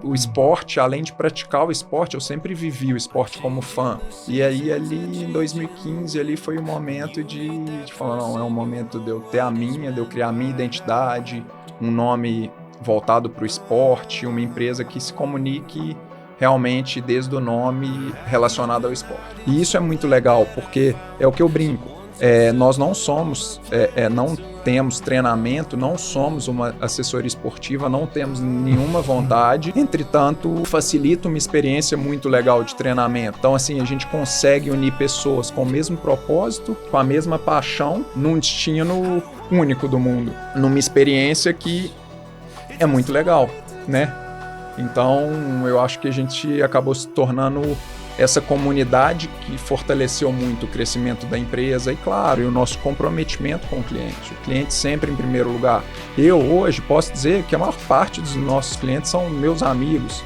o esporte, além de praticar o esporte, eu sempre vivi o esporte como fã. E aí ali em 2015 ali foi o momento de falar, não, é um momento de eu ter de eu criar a minha identidade, um nome voltado para o esporte, uma empresa que se comunique realmente desde o nome relacionado ao esporte. E isso é muito legal, porque é o que eu brinco. Nós não somos, não temos treinamento, não somos uma assessoria esportiva, não temos nenhuma vontade, entretanto, facilita uma experiência muito legal de treinamento. Então, assim, a gente consegue unir pessoas com o mesmo propósito, com a mesma paixão, num destino único do mundo, numa experiência que é muito legal, né? Então, eu acho que a gente acabou se tornando essa comunidade que fortaleceu muito o crescimento da empresa e, claro, e o nosso comprometimento com o cliente sempre em primeiro lugar. Eu, hoje, posso dizer que a maior parte dos nossos clientes são meus amigos.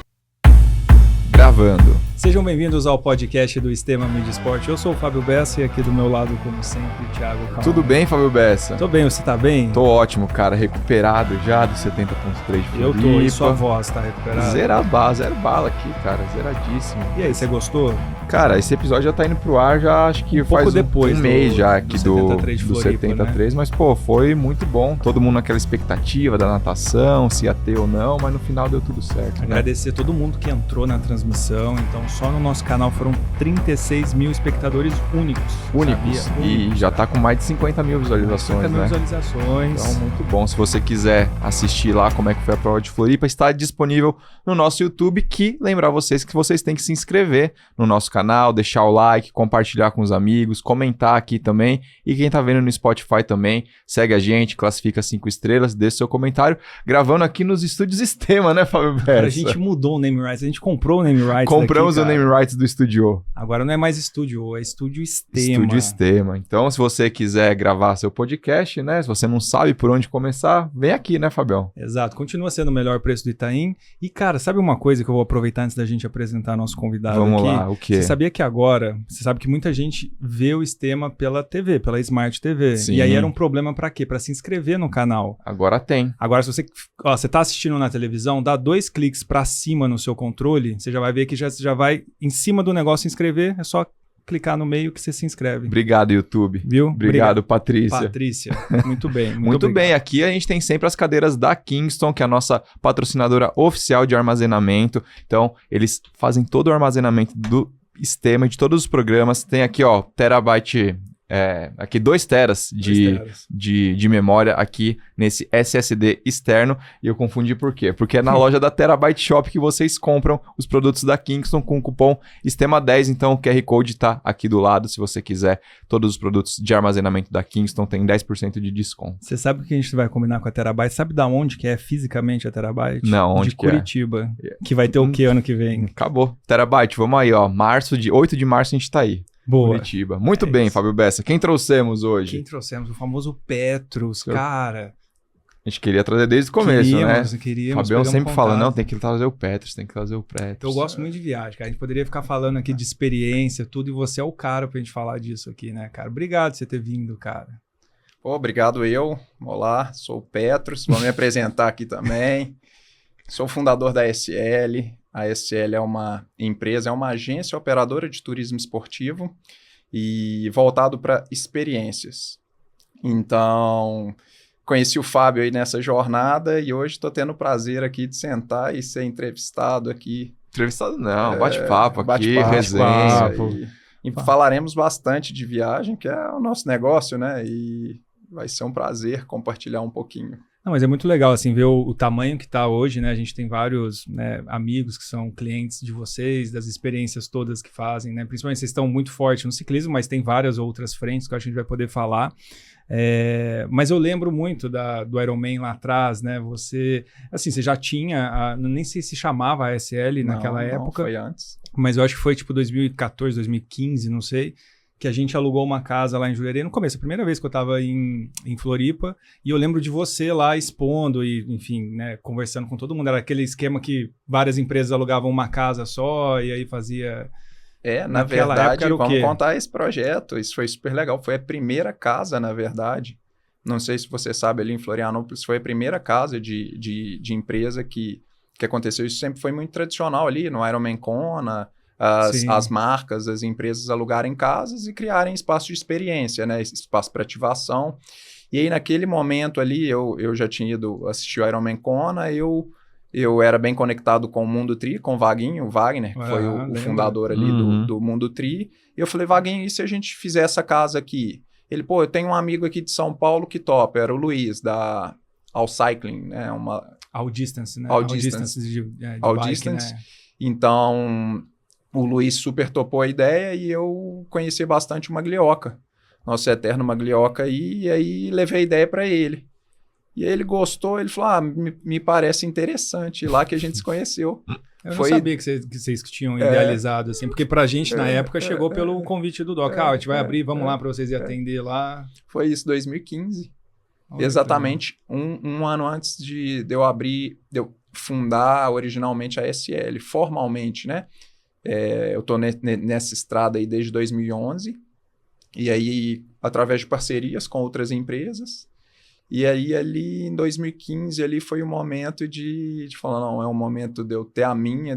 Gravando. Sejam bem-vindos ao podcast do Sistema Mídia Esporte. Eu sou o Fábio Bessa e aqui do meu lado, como sempre, o Thiago Calma. Tudo bem, Fábio Bessa? Tô bem, você tá bem? Tô ótimo, cara. Recuperado já do 70.3 de Floripa. Eu tô, e sua voz tá recuperada? Zero bala aqui, cara. Zeradíssimo. E aí, você gostou? Cara, esse episódio já tá indo pro ar, já acho que faz depois um mês já aqui do 73, né? Mas, pô, foi muito bom. Todo mundo naquela expectativa da natação, se ia ter ou não, mas no final deu tudo certo. Né? Agradecer todo mundo que entrou na transmissão. Então, só no nosso canal foram 36 mil espectadores únicos. E já tá com mais de 50 mil visualizações, 50 mil né? visualizações. Então, muito bom. Se você quiser assistir lá como é que foi a prova de Floripa, está disponível no nosso YouTube, que lembrar vocês que vocês têm que se inscrever no nosso canal, deixar o like, compartilhar com os amigos, comentar aqui também. E quem tá vendo no Spotify também, segue a gente, classifica 5 estrelas, deixa seu comentário. Gravando aqui nos estúdios Sistema, né, Fábio Bessa? A gente mudou o name rights, a gente comprou o name rights. Compramos daqui, o name rights do Estúdio. Agora não é mais Estúdio, é Estúdio Sistema. Estúdio Sistema. Então, se você quiser gravar seu podcast, né? Se você não sabe por onde começar, vem aqui, né, Fabião? Exato. Continua sendo o melhor preço do Itaim. E, cara, sabe uma coisa que eu vou aproveitar antes da gente apresentar nosso convidado aqui? Vamos lá, o quê? Você sabia que agora, você sabe que muita gente vê o Sistema pela TV, pela Smart TV. Sim. E aí era um problema pra quê? Pra se inscrever no canal. Agora tem. Agora, se você tá assistindo na televisão, dá 2 cliques pra cima no seu controle, você já vai ver que já vai em cima do negócio se inscrever, é só clicar no meio que você se inscreve. Obrigado, YouTube. Viu? Obrigado, Patrícia. Patrícia, muito bem. Muito bem, aqui a gente tem sempre as cadeiras da Kingston, que é a nossa patrocinadora oficial de armazenamento. Então, eles fazem todo o armazenamento do Sistema, de todos os programas. Tem aqui, ó, terabyte... aqui 2 teras de memória aqui nesse SSD externo, e eu confundi por quê? Porque é na loja da Terabyte Shop que vocês compram os produtos da Kingston com o cupom STEMA10, então o QR Code tá aqui do lado, se você quiser todos os produtos de armazenamento da Kingston tem 10% de desconto. Você sabe o que a gente vai combinar com a Terabyte? Sabe da onde que é fisicamente a Terabyte? Não, onde de que Curitiba, que vai ter o que ano que vem? Acabou. Terabyte, vamos aí, ó, 8 de março a gente tá aí. Boa. Curitiba. Muito bem, isso. Fábio Bessa. Quem trouxemos hoje? Quem trouxemos? O famoso Petros, cara. A gente queria trazer desde o começo, né? Queríamos. Fabião sempre fala, não, tem que trazer o Petros, Eu gosto muito de viagem, cara. A gente poderia ficar falando aqui de experiência, tudo, e você é o cara pra gente falar disso aqui, né, cara? Obrigado por você ter vindo, cara. Obrigado eu. Olá, sou o Petros, vou me apresentar aqui também. Sou fundador da SL. A SL é uma empresa, é uma agência operadora de turismo esportivo e voltado para experiências. Então, conheci o Fábio aí nessa jornada e hoje estou tendo o prazer aqui de sentar e ser entrevistado aqui. Entrevistado não, bate-papo aqui, resenha. E falaremos bastante de viagem, que é o nosso negócio, né? E vai ser um prazer compartilhar um pouquinho. Não, mas é muito legal, assim, ver o tamanho que está hoje, né? A gente tem vários, né, amigos que são clientes de vocês, das experiências todas que fazem, né? Principalmente vocês estão muito fortes no ciclismo, mas tem várias outras frentes que a gente vai poder falar. Mas eu lembro muito do Ironman lá atrás, né? Você já tinha, nem sei se chamava ASL naquela época. Não, foi antes. Mas eu acho que foi tipo 2014, 2015, não sei, que a gente alugou uma casa lá em Jurerê, no começo, a primeira vez que eu estava em Floripa, e eu lembro de você lá expondo e, enfim, né, conversando com todo mundo. Era aquele esquema que várias empresas alugavam uma casa só e aí fazia... Na verdade, vamos contar esse projeto, isso foi super legal, foi a primeira casa, na verdade, não sei se você sabe, ali em Florianópolis, foi a primeira casa de empresa que que aconteceu? Isso sempre foi muito tradicional ali no Ironman Kona, Sim. as marcas, as empresas alugarem casas e criarem espaço de experiência, né? Espaço para ativação. E aí, naquele momento ali, eu já tinha ido assistir o Ironman Kona, eu era bem conectado com o Mundo Tri, com o Vaguinho, o Wagner, que foi o fundador ali do Mundo Tri. E eu falei, Vaguinho, e se a gente fizer essa casa aqui? Ele, pô, eu tenho um amigo aqui de São Paulo que topa, era o Luiz, da All Cycling, né? All Distance, né? All Distance. De All bike, Distance. Né? Então, o Luiz super topou a ideia e eu conheci bastante o Maglioca, nosso eterno Maglioca, e aí levei a ideia para ele. E aí ele gostou, ele falou, me parece interessante, lá que a gente se conheceu. Eu não sabia que vocês tinham idealizado, assim, porque pra gente, na época, chegou pelo convite do Doc. A gente vai abrir, vamos lá para vocês atender lá. Foi isso, 2015. Exatamente um ano antes de eu fundar originalmente a SL, formalmente, né? Eu tô nessa estrada aí desde 2011, e aí, através de parcerias com outras empresas, e aí ali em 2015 ali foi o momento de falar, não, é o momento de eu ter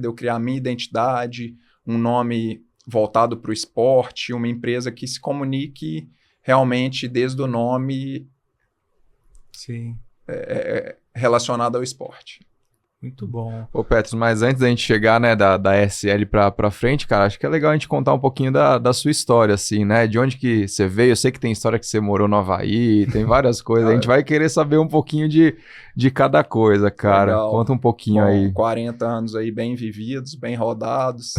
de eu criar a minha identidade, um nome voltado para o esporte, uma empresa que se comunique realmente desde o nome Sim. Relacionado ao esporte. Muito bom. Ô, Petros, mas antes da gente chegar, né, da SL pra frente, cara, acho que é legal a gente contar um pouquinho da sua história, assim, né? De onde que você veio. Eu sei que tem história que você morou no Havaí, tem várias coisas. A gente vai querer saber um pouquinho de cada coisa, cara. Legal. Conta um pouquinho aí. 40 anos aí bem vividos, bem rodados,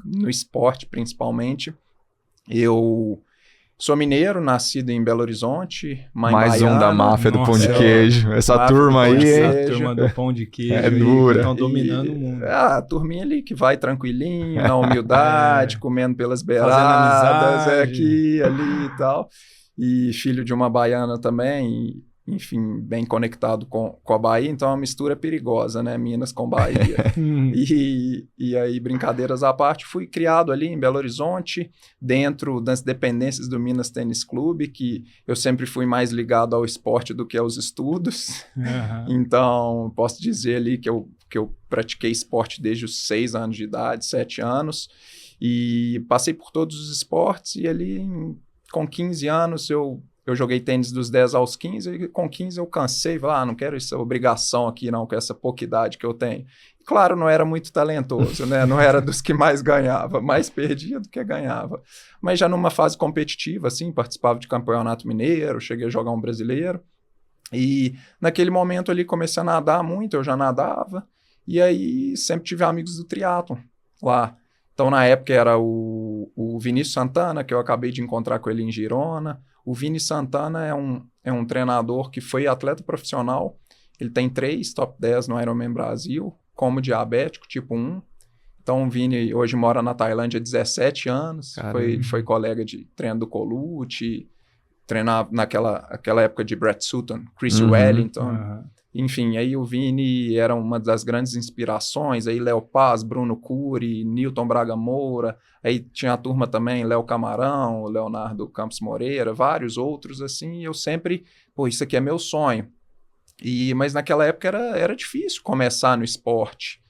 no esporte principalmente. Eu sou mineiro, nascido em Belo Horizonte, mãe mais baiana. Um da máfia do pão de queijo. Essa turma aí, essa turma do pão de queijo. É dura. Estão dominando o mundo. A turminha ali que vai tranquilinho, na humildade, comendo pelas beiradas, amizade. Aqui, ali e tal. E filho de uma baiana também, enfim, bem conectado com a Bahia, então é uma mistura perigosa, né? Minas com Bahia. E aí, brincadeiras à parte, fui criado ali em Belo Horizonte, dentro das dependências do Minas Tênis Clube, que eu sempre fui mais ligado ao esporte do que aos estudos. Então, posso dizer ali que eu pratiquei esporte desde os 6 anos de idade, 7 anos, e passei por todos os esportes, e ali com 15 anos eu joguei tênis dos 10 aos 15, e com 15 eu cansei, falei, não quero essa obrigação aqui não, com essa pouca idade que eu tenho. E, claro, não era muito talentoso, né? Não era dos que mais ganhava, mais perdia do que ganhava. Mas já numa fase competitiva, assim, participava de campeonato mineiro, cheguei a jogar um brasileiro, e naquele momento ali comecei a nadar muito, eu já nadava, e aí sempre tive amigos do triatlon lá. Então, na época era o Vinícius Santana, que eu acabei de encontrar com ele em Girona. O Vini Santana é um treinador que foi atleta profissional. Ele tem 3 top 10 no Ironman Brasil, como diabético, tipo 1. Então, o Vini hoje mora na Tailândia há 17 anos. Foi colega de treino do Colucci, treinava naquela época de Brett Sutton, Chris Wellington. Enfim, aí o Vini era uma das grandes inspirações, aí Léo Paz, Bruno Cury, Newton Braga Moura, aí tinha a turma também, Léo Camarão, Leonardo Campos Moreira, vários outros, assim, e eu sempre, isso aqui é meu sonho. Mas naquela época era difícil começar no esporte.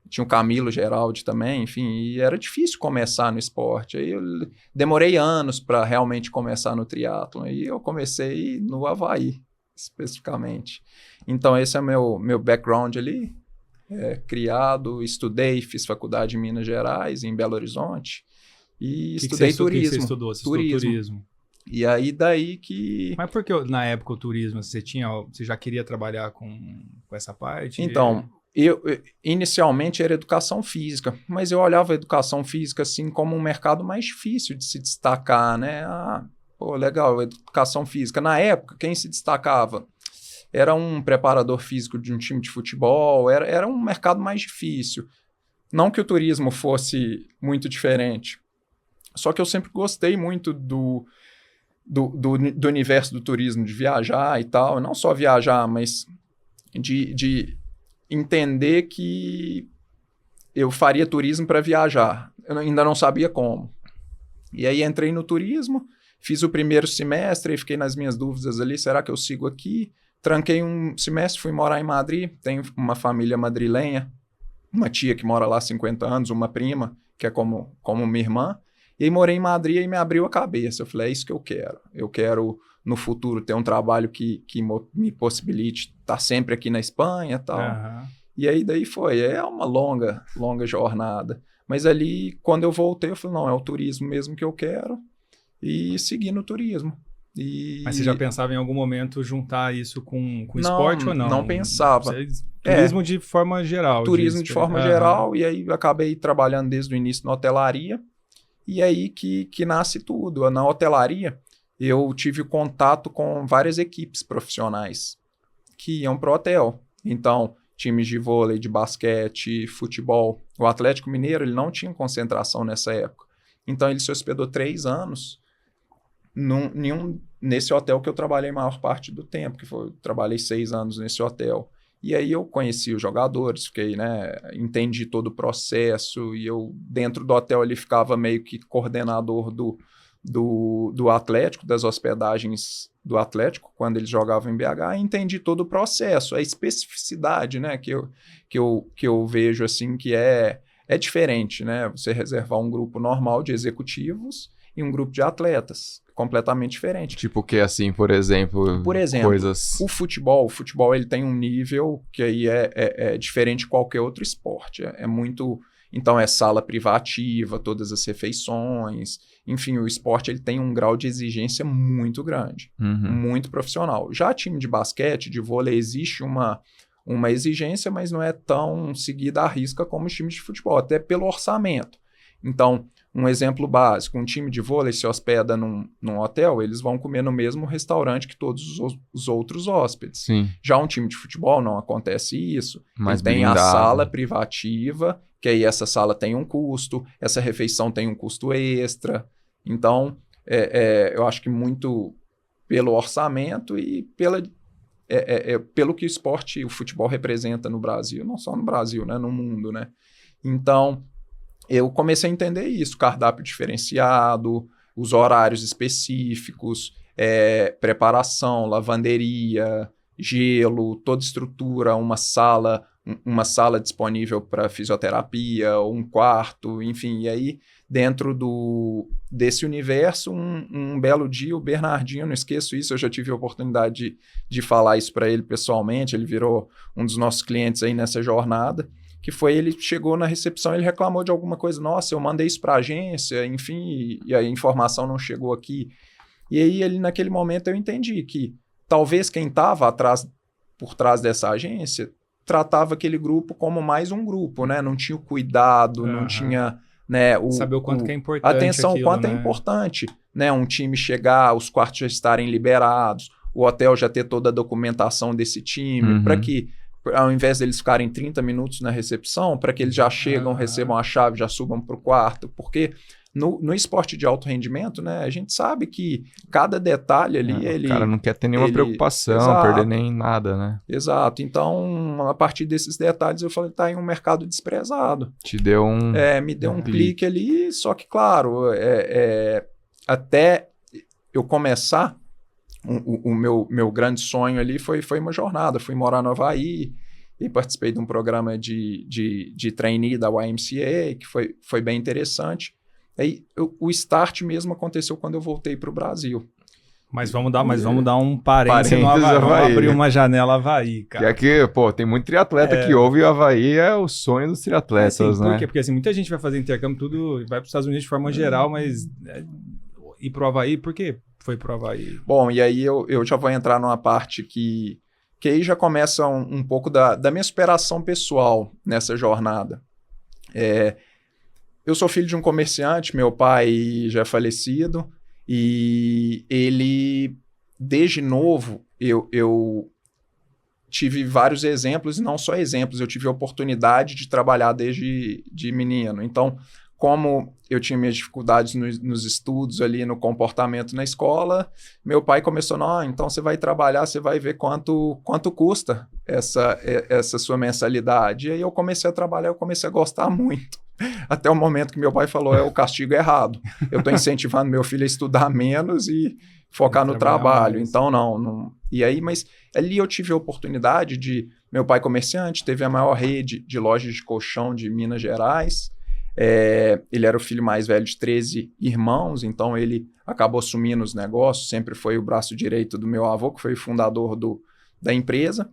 Tinha o Camilo Geraldi também, enfim, e era difícil começar no esporte. Aí eu demorei anos para realmente começar no triatlon, aí eu comecei no Havaí, especificamente. Então, esse é meu background ali, criado, estudei, fiz faculdade em Minas Gerais, em Belo Horizonte, e estudei turismo. O que você estudou? Você estudou turismo. E aí, daí que... Mas por que, na época, o turismo, você já queria trabalhar com essa parte? Então, eu inicialmente era educação física, mas eu olhava a educação física, assim, como um mercado mais difícil de se destacar, né? Legal, educação física. Na época, quem se destacava era um preparador físico de um time de futebol, era um mercado mais difícil. Não que o turismo fosse muito diferente, só que eu sempre gostei muito do universo do turismo, de viajar e tal, não só viajar, mas de entender que eu faria turismo para viajar. Eu ainda não sabia como. E aí entrei no turismo, fiz o primeiro semestre e fiquei nas minhas dúvidas ali, será que eu sigo aqui? Tranquei um semestre, fui morar em Madrid, tenho uma família madrilenha, uma tia que mora lá há 50 anos, uma prima, que é como minha irmã. E aí morei em Madrid e me abriu a cabeça. Eu falei, é isso que eu quero. Eu quero, no futuro, ter um trabalho que me possibilite estar sempre aqui na Espanha e tal. E aí daí foi. É uma longa jornada. Mas ali, quando eu voltei, eu falei, não, é o turismo mesmo que eu quero. E segui no turismo. Mas você já pensava em algum momento juntar isso com esporte ou não? Não pensava. Turismo de forma geral. Turismo de forma geral. E aí eu acabei trabalhando desde o início na hotelaria. E aí que nasce tudo. Na hotelaria, eu tive contato com várias equipes profissionais que iam para o hotel. Então, times de vôlei, de basquete, futebol. O Atlético Mineiro, ele não tinha concentração nessa época. Então, ele se hospedou 3 anos nesse hotel que eu trabalhei a maior parte do tempo, trabalhei 6 anos nesse hotel. E aí eu conheci os jogadores, entendi todo o processo, e eu, dentro do hotel, ele ficava meio que coordenador do Atlético, das hospedagens do Atlético, quando eles jogavam em BH, e entendi todo o processo, a especificidade, né, que eu vejo, assim, que é diferente, né, você reservar um grupo normal de executivos e um grupo de atletas, completamente diferente. Tipo o que, assim, por exemplo, coisas... O futebol ele tem um nível que aí é diferente de qualquer outro esporte. É muito... Então, é sala privativa, todas as refeições. Enfim, o esporte ele tem um grau de exigência muito grande, muito profissional. Já time de basquete, de vôlei, existe uma exigência, mas não é tão seguida à risca como os times de futebol, até pelo orçamento. Então, um exemplo básico, um time de vôlei se hospeda num hotel, eles vão comer no mesmo restaurante que todos os outros hóspedes. Sim. Já um time de futebol não acontece isso. Mas tem blindado. a sala privativa, que aí essa sala tem um custo, essa refeição tem um custo extra. Então, eu acho que muito pelo orçamento e pelo que o futebol representa no Brasil, não só no Brasil, né, no mundo, né? Então, eu comecei a entender isso, cardápio diferenciado, os horários específicos, preparação, lavanderia, gelo, toda estrutura, uma sala disponível para fisioterapia, um quarto, enfim. E aí, dentro desse universo, um belo dia, o Bernardinho, não esqueço isso, eu já tive a oportunidade de falar isso para ele pessoalmente, ele virou um dos nossos clientes aí nessa jornada, que foi, ele chegou na recepção, ele reclamou de alguma coisa, nossa, eu mandei isso para a agência, enfim, e a informação não chegou aqui. E aí, naquele momento, eu entendi que talvez quem estava por trás dessa agência tratava aquele grupo como mais um grupo, né? Não tinha o cuidado, não tinha... Né, saber o quanto que é importante atenção, aquilo, o quanto né? é importante, né? Um time chegar, os quartos já estarem liberados, o hotel já ter toda a documentação desse time, para que, ao invés deles ficarem 30 minutos na recepção, para que eles já chegam, recebam a chave, já subam para o quarto, porque no esporte de alto rendimento, né, a gente sabe que cada detalhe ali... O cara não quer ter nenhuma preocupação, exato, perder nem nada, né? Exato. Então, a partir desses detalhes, eu falei, tá em um mercado desprezado. Te deu um... me deu um clique ali, só que, claro, até eu começar, o meu grande sonho ali foi uma jornada. Fui morar no Havaí e participei de um programa de trainee da YMCA, que foi bem interessante. Aí, o start mesmo aconteceu quando eu voltei para o Brasil. Mas vamos dar um parênteses no Havaí. Vamos abrir uma janela Havaí, cara. Que aqui, pô, tem muito triatleta que ouve, e o Havaí é o sonho dos triatletas, né? Por quê? Porque assim, muita gente vai fazer intercâmbio, tudo vai para os Estados Unidos de forma geral, mas ir pro Havaí, por que foi pro Havaí? Bom, e aí eu já vou entrar numa parte que aí já começa um pouco da minha superação pessoal nessa jornada. Eu sou filho de um comerciante, meu pai já é falecido, e ele, desde novo, eu tive vários exemplos, e não só exemplos, eu tive a oportunidade de trabalhar desde menino. Então, como eu tinha minhas dificuldades nos estudos ali, no comportamento na escola, meu pai começou, então você vai trabalhar, você vai ver quanto custa essa sua mensalidade. E aí eu comecei a trabalhar, eu comecei a gostar muito. Até o momento que meu pai falou, o castigo errado. Eu estou incentivando meu filho a estudar menos e focar no trabalho. Mais. Então, E aí, mas ali eu tive a oportunidade de... Meu pai comerciante, teve a maior rede de lojas de colchão de Minas Gerais. Ele era o filho mais velho de 13 irmãos, então ele acabou assumindo os negócios, sempre foi o braço direito do meu avô, que foi o fundador da empresa.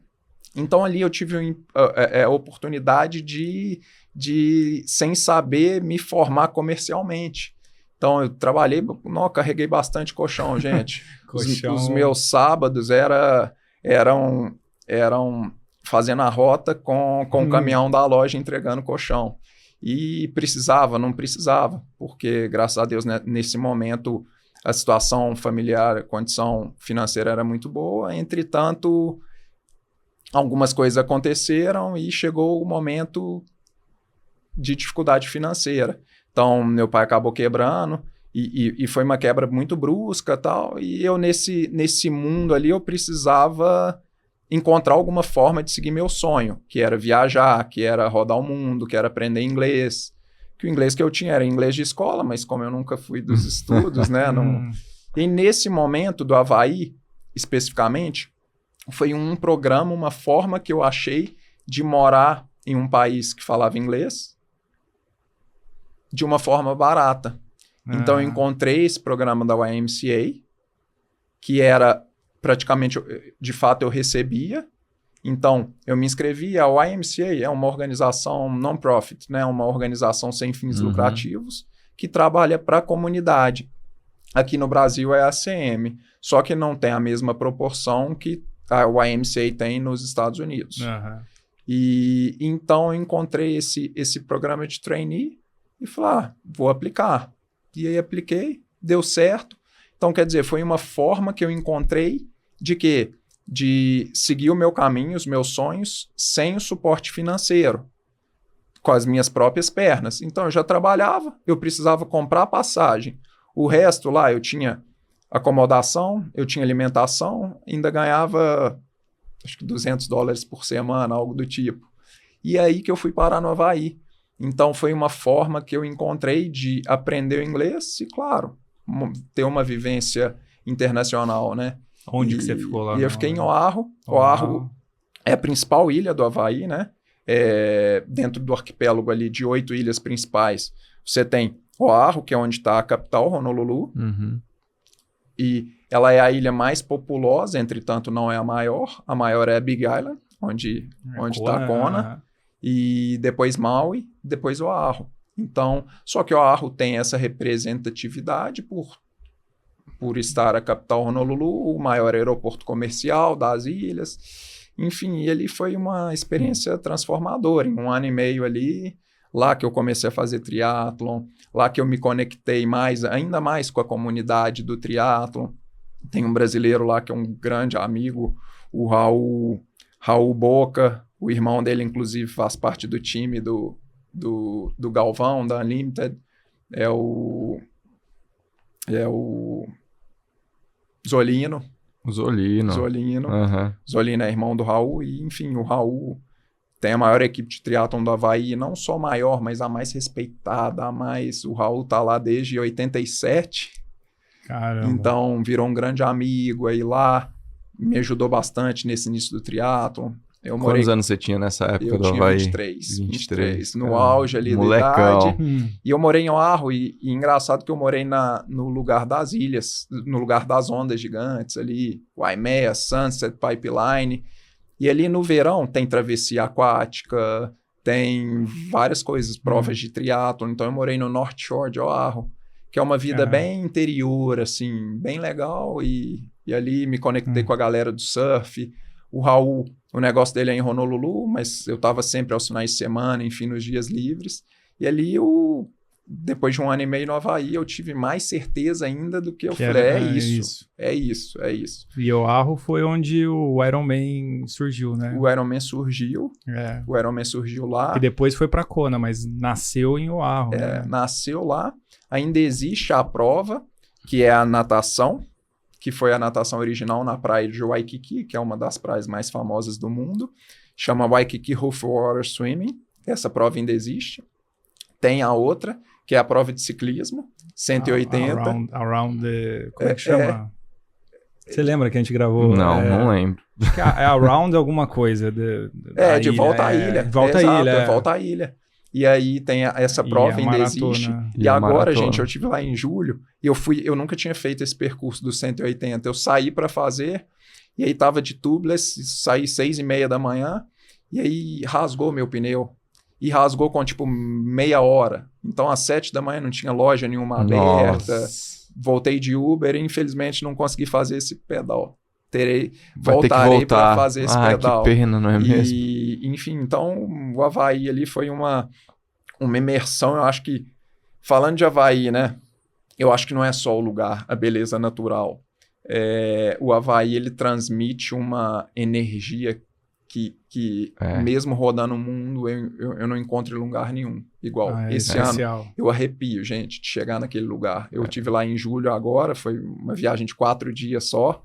Então ali eu tive a oportunidade de, sem saber, me formar comercialmente. Então eu trabalhei, carreguei bastante colchão, gente. Colchão. Os meus sábados eram fazendo a rota com o caminhão da loja entregando colchão. E não precisava, porque graças a Deus, né, nesse momento a situação familiar, a condição financeira era muito boa. Entretanto, algumas coisas aconteceram e chegou o momento de dificuldade financeira. Então, meu pai acabou quebrando e foi uma quebra muito brusca, tal. E eu, nesse mundo ali, eu precisava encontrar alguma forma de seguir meu sonho, que era viajar, que era rodar o mundo, que era aprender inglês. Que o inglês que eu tinha era inglês de escola, mas como eu nunca fui dos estudos, né? E nesse momento do Havaí, especificamente, foi um programa, uma forma que eu achei de morar em um país que falava inglês de uma forma barata. Então, eu encontrei esse programa da YMCA, que era praticamente, de fato, eu recebia. Então, eu me inscrevi. A YMCA é uma organização non-profit, né? Uma organização sem fins lucrativos que trabalha para a comunidade. Aqui no Brasil é a ACM, só que não tem a mesma proporção que a YMCA tem nos Estados Unidos. E então eu encontrei esse programa de trainee e falei, vou aplicar. E aí apliquei, deu certo. Então, quer dizer, foi uma forma que eu encontrei de quê? De seguir o meu caminho, os meus sonhos, sem o suporte financeiro, com as minhas próprias pernas. Então, eu já trabalhava, eu precisava comprar passagem. O resto lá, eu tinha acomodação, eu tinha alimentação, ainda ganhava, acho que $200 por semana, algo do tipo. E aí que eu fui parar no Havaí. Então, foi uma forma que eu encontrei de aprender o inglês e, claro, ter uma vivência internacional, né? Onde que você ficou lá? E eu fiquei em Oahu. Oahu é a principal ilha do Havaí, né? Dentro do arquipélago ali de 8 ilhas principais, você tem Oahu, que é onde está a capital, Honolulu. E ela é a ilha mais populosa, entretanto não é a maior. A maior é a Big Island, onde está Kona. E depois Maui, depois Oahu. Então, só que Oahu tem essa representatividade por estar a capital Honolulu, o maior aeroporto comercial das ilhas. Enfim, ele foi uma experiência transformadora. Em 1 ano e meio ali, lá que eu comecei a fazer triatlon, lá que eu me conectei ainda mais com a comunidade do triatlon. Tem um brasileiro lá que é um grande amigo, o Raul Boca. O irmão dele, inclusive, faz parte do time do Galvão, da Unlimited. É o Zolino. O Zolino. Zolino é irmão do Raul. E, enfim, o Raul tem a maior equipe de triatlon do Havaí. Não só a maior, mas a mais respeitada. O Raul tá lá desde 87. Caramba. Então, virou um grande amigo. Aí lá, me ajudou bastante nesse início do triatlon. Quantos anos você tinha nessa época do Havaí? 23. No auge ali molecão. da idade. E eu morei em Oahu, e engraçado que eu morei no lugar das ilhas, no lugar das ondas gigantes ali, Waimea, Sunset, Pipeline. E ali no verão tem travessia aquática, tem várias coisas, provas de triatlon. Então eu morei no North Shore de Oahu, que é uma vida bem interior, assim, bem legal. E ali me conectei com a galera do surf. O Raul, o negócio dele é em Honolulu, mas eu estava sempre aos finais de semana, enfim, nos dias livres. E ali, depois de 1 ano e meio no Havaí, eu tive mais certeza ainda do que eu falei, é isso. E Oahu foi onde o Ironman surgiu, né? O Ironman surgiu. O Ironman surgiu lá. E depois foi para Kona, mas nasceu em Oahu, né? Nasceu lá. Ainda existe a prova, que é a natação, que foi a natação original na praia de Waikiki, que é uma das praias mais famosas do mundo. Chama Waikiki Roof Water Swimming. Essa prova ainda existe. Tem a outra, que é a prova de ciclismo, 180. Around the... Como é que chama? Você lembra que a gente gravou? Não lembro. É Around alguma coisa. De volta à ilha. Volta à ilha. Volta à ilha. E aí tem essa prova, ainda existe. E agora, gente, eu tive lá em julho e eu nunca tinha feito esse percurso dos 180. Eu saí para fazer e aí tava de tubeless, saí 6:30 da manhã e aí rasgou meu pneu. E rasgou com, tipo, meia hora. Então, às 7 da manhã não tinha loja nenhuma aberta. Voltei de Uber e, infelizmente, não consegui fazer esse pedal. Voltarei para fazer esse pedal. Que pena, não é mesmo? Enfim, então, o Havaí ali foi uma imersão. Eu acho que, falando de Havaí, né? Eu acho que não é só o lugar, a beleza natural. O Havaí, ele transmite uma energia que mesmo rodando o mundo, eu não encontro em lugar nenhum igual. Esse ano, eu arrepio, gente, de chegar naquele lugar. Eu estive lá em julho agora, foi uma viagem de 4 dias só,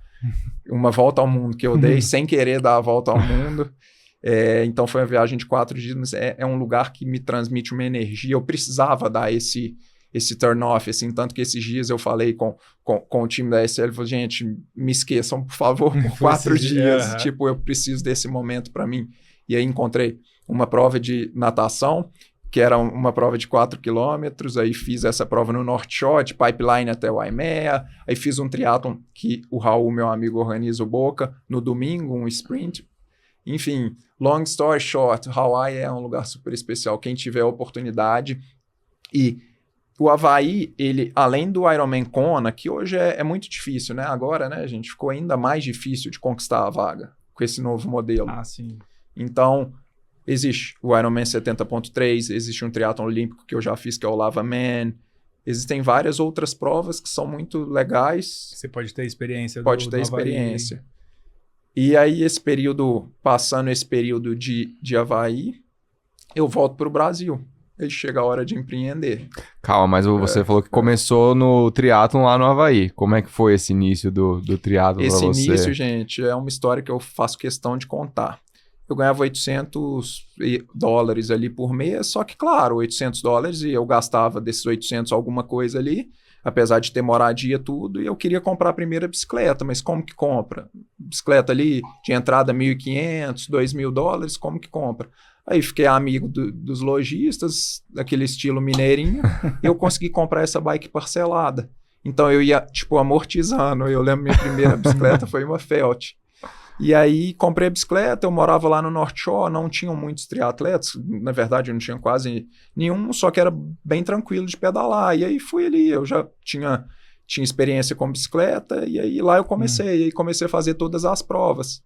uma volta ao mundo que eu dei, sem querer dar a volta ao mundo. Então foi uma viagem de 4 dias, mas é um lugar que me transmite uma energia. Eu precisava dar esse turn-off, assim, tanto que esses dias eu falei com o time da SL, falei, gente, me esqueçam, por favor, por 4 dias, tipo, eu preciso desse momento para mim. E aí encontrei uma prova de natação, que era uma prova de 4 quilômetros, aí fiz essa prova no North Shore, de pipeline até o Waimea, aí fiz um triatlon que o Raul, meu amigo, organiza o Boca, no domingo, um sprint. Enfim, long story short, Hawaii é um lugar super especial, quem tiver a oportunidade. E o Havaí, ele, além do Ironman Kona, que hoje é muito difícil, né? Agora, né, gente, ficou ainda mais difícil de conquistar a vaga com esse novo modelo. Sim. Então, existe o Ironman 70.3, existe um triatlon olímpico que eu já fiz, que é o Lava Man. Existem várias outras provas que são muito legais. Você pode ter experiência. Pode ter experiência. E aí, passando esse período de Havaí, eu volto para o Brasil. Aí chega a hora de empreender. Calma, mas você falou que começou no triatlon lá no Havaí. Como é que foi esse início do triatlon para você? Esse início, gente, é uma história que eu faço questão de contar. Eu ganhava $800 ali por mês, só que, claro, $800 e eu gastava desses 800 alguma coisa ali, apesar de ter moradia tudo, e eu queria comprar a primeira bicicleta, mas como que compra? Bicicleta ali de entrada $1.500, $2.000, como que compra? Aí fiquei amigo dos lojistas, daquele estilo mineirinho, e eu consegui comprar essa bike parcelada. Então eu ia, tipo, amortizando. Eu lembro minha primeira bicicleta foi uma Felt. E aí comprei a bicicleta, eu morava lá no North Shore, não tinham muitos triatletas, na verdade eu não tinha quase nenhum, só que era bem tranquilo de pedalar. E aí fui ali, eu já tinha experiência com bicicleta, e aí lá eu comecei, e aí comecei a fazer todas as provas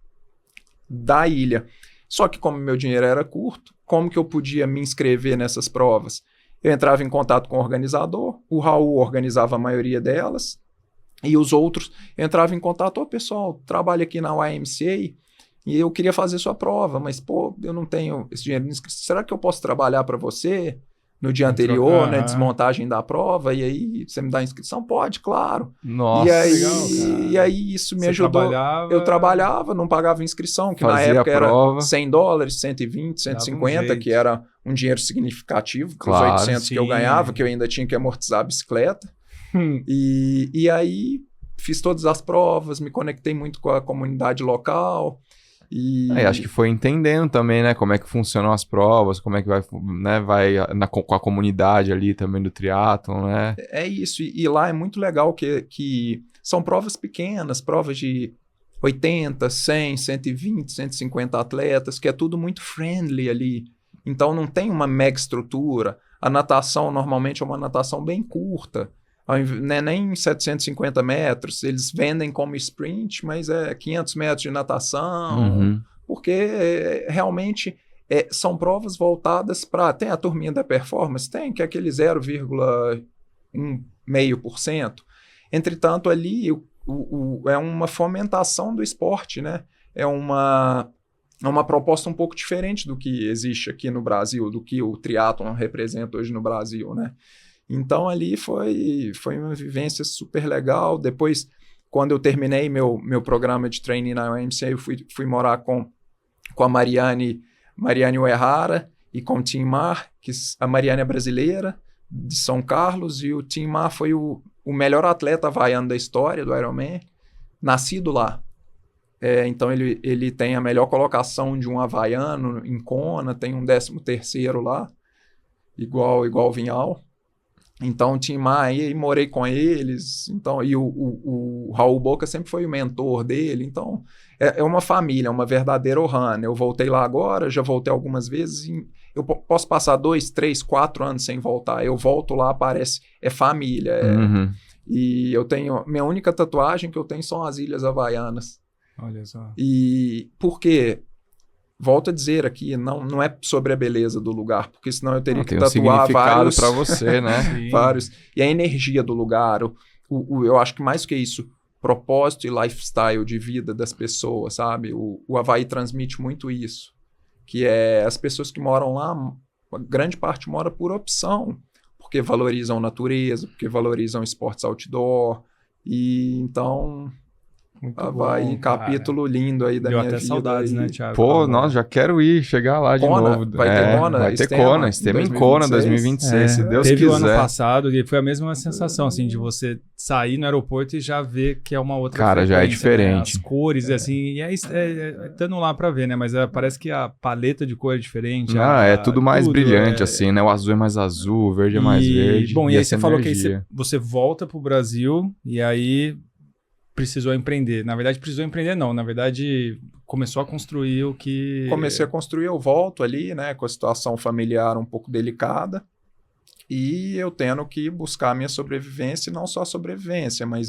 da ilha. Só que como meu dinheiro era curto, como que eu podia me inscrever nessas provas? Eu entrava em contato com o organizador, o Raul organizava a maioria delas, e os outros entravam em contato, pessoal, trabalho aqui na YMCA e eu queria fazer sua prova, mas, eu não tenho esse dinheiro. Será que eu posso trabalhar para você no dia anterior, né, desmontagem da prova, e aí você me dá a inscrição? Pode, claro. Nossa, e aí, legal, cara. E aí isso me ajudou. Eu trabalhava, não pagava inscrição, que fazia na época era $100, 120, 150, que era um dinheiro significativo para os 800 que eu ganhava, que eu ainda tinha que amortizar a bicicleta. E aí fiz todas as provas, me conectei muito com a comunidade local. Acho que foi entendendo também, né, como é que funcionam as provas, como é que vai com a comunidade ali também do triatlon, né? É isso, e lá é muito legal que são provas pequenas, provas de 80, 100, 120, 150 atletas, que é tudo muito friendly ali. Então não tem uma mega estrutura. A natação normalmente é uma natação bem curta. Nem 750 metros, eles vendem como sprint, mas é 500 metros de natação, porque realmente são provas voltadas tem a turminha da performance, que é aquele 0,1%. Entretanto, ali é uma fomentação do esporte, né? É uma proposta um pouco diferente do que existe aqui no Brasil, do que o triatlon representa hoje no Brasil, né? Então, ali foi uma vivência super legal. Depois, quando eu terminei meu programa de trainee na UMCA, eu fui morar com a Mariane Uehara e com o Tim Mar, que a Mariane é brasileira, de São Carlos, e o Tim Mar foi o melhor atleta havaiano da história do Ironman. nascido lá. Então ele tem a melhor colocação de um havaiano em Kona, tem um 13º lá, igual o Vinhal. Então, Tim Maia, morei com eles, então, e o Raul Boca sempre foi o mentor dele, então é uma família, é uma verdadeira Ohana. Eu voltei lá agora, já voltei algumas vezes, eu posso passar 2, 3, 4 anos sem voltar, eu volto lá, parece, é família, e eu tenho, minha única tatuagem que eu tenho são as Ilhas Havaianas. Olha só. E por quê? Volto a dizer aqui, não é sobre a beleza do lugar, porque senão eu teria que tatuar vários para você, né? vários. E a energia do lugar, eu acho que mais que isso, propósito e lifestyle de vida das pessoas, sabe? O Havaí transmite muito isso, que é as pessoas que moram lá, a grande parte mora por opção, porque valorizam natureza, porque valorizam esportes outdoor, e então... Muito Havaí, bom, um capítulo lindo aí da Deu minha até vida. saudades, aí. né, Thiago? Pô, nossa, já quero chegar lá de Kona, novo. vai ter Kona, vai ter Extrema, Kona, Extrema em Kona 2026, se Deus teve quiser. o ano passado e foi a mesma sensação, assim, de você sair no aeroporto e já ver que é uma outra Cara, já é frequência, né? diferente. As cores, assim, e estando lá pra ver, né? Mas parece que a paleta de cor é diferente. É tudo mais brilhante, assim, né? O azul é mais azul, o verde é mais verde. Bom, e aí você falou que energia. aí você volta pro Brasil e aí... precisou empreender. Na verdade, precisou empreender não. Na verdade, começou a construir o que... Comecei a construir, eu volto ali, né? Com a situação familiar um pouco delicada. E eu tendo que buscar a minha sobrevivência, e não só a sobrevivência, mas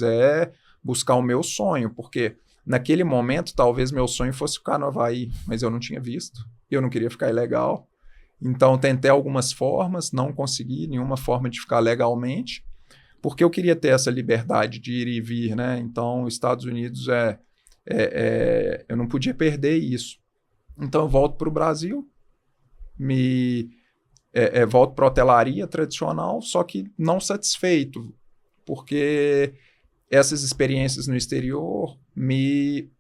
buscar o meu sonho. Porque naquele momento, talvez meu sonho fosse ficar no Havaí, mas eu não tinha visto. Eu não queria ficar ilegal. Então, tentei algumas formas, não consegui nenhuma forma de ficar legalmente. Porque eu queria ter essa liberdade de ir e vir, né? Então, os Estados Unidos eu não podia perder isso. Então, eu volto para o Brasil, volto para a hotelaria tradicional, só que não satisfeito, porque essas experiências no exterior me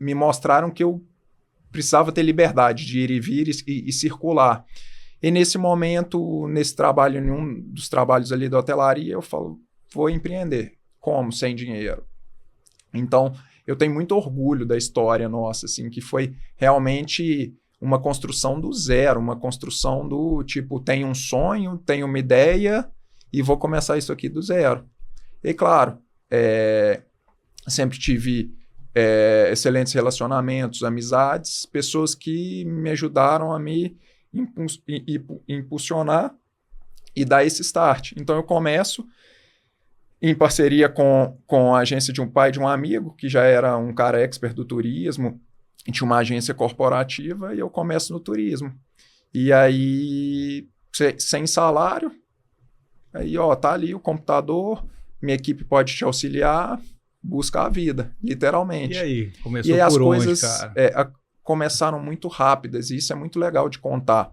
mostraram que eu precisava ter liberdade de ir e vir e circular. E nesse momento, nesse trabalho, em um dos trabalhos ali da hotelaria, eu falo, vou empreender. Como? Sem dinheiro. Então, eu tenho muito orgulho da história nossa, assim, que foi realmente uma construção do zero, uma construção do tipo, tenho um sonho, tenho uma ideia e vou começar isso aqui do zero. E claro, sempre tive excelentes relacionamentos, amizades, pessoas que me ajudaram a me impulsionar e dar esse start. Então eu começo em parceria com a agência de um pai de um amigo, que já era um cara expert do turismo, tinha uma agência corporativa, e eu começo no turismo. E aí, sem salário, aí tá ali o computador, minha equipe pode te auxiliar, busca a vida, literalmente. E aí? Começou e aí, por as onde, coisas cara? começaram muito rápidas, e isso é muito legal de contar.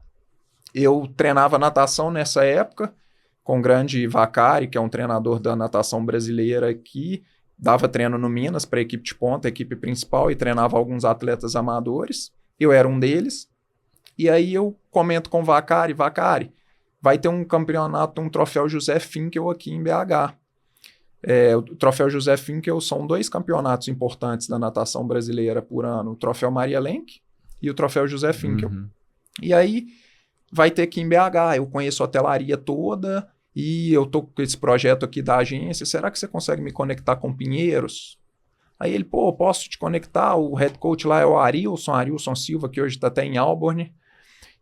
Eu treinava natação nessa época, com o grande Vacari, que é um treinador da natação brasileira aqui, dava treino no Minas para a equipe de ponta, a equipe principal, e treinava alguns atletas amadores. Eu era um deles. E aí eu comento com o Vacari, vai ter um campeonato, um troféu José Finkel aqui em BH. O troféu José Finkel são 2 campeonatos importantes da natação brasileira por ano, o troféu Maria Lenk e o troféu José Finkel. E aí vai ter aqui em BH, eu conheço a hotelaria toda e eu tô com esse projeto aqui da agência, será que você consegue me conectar com Pinheiros? Aí ele, posso te conectar, o head coach lá é o Arilson Silva, que hoje está até em Auburn,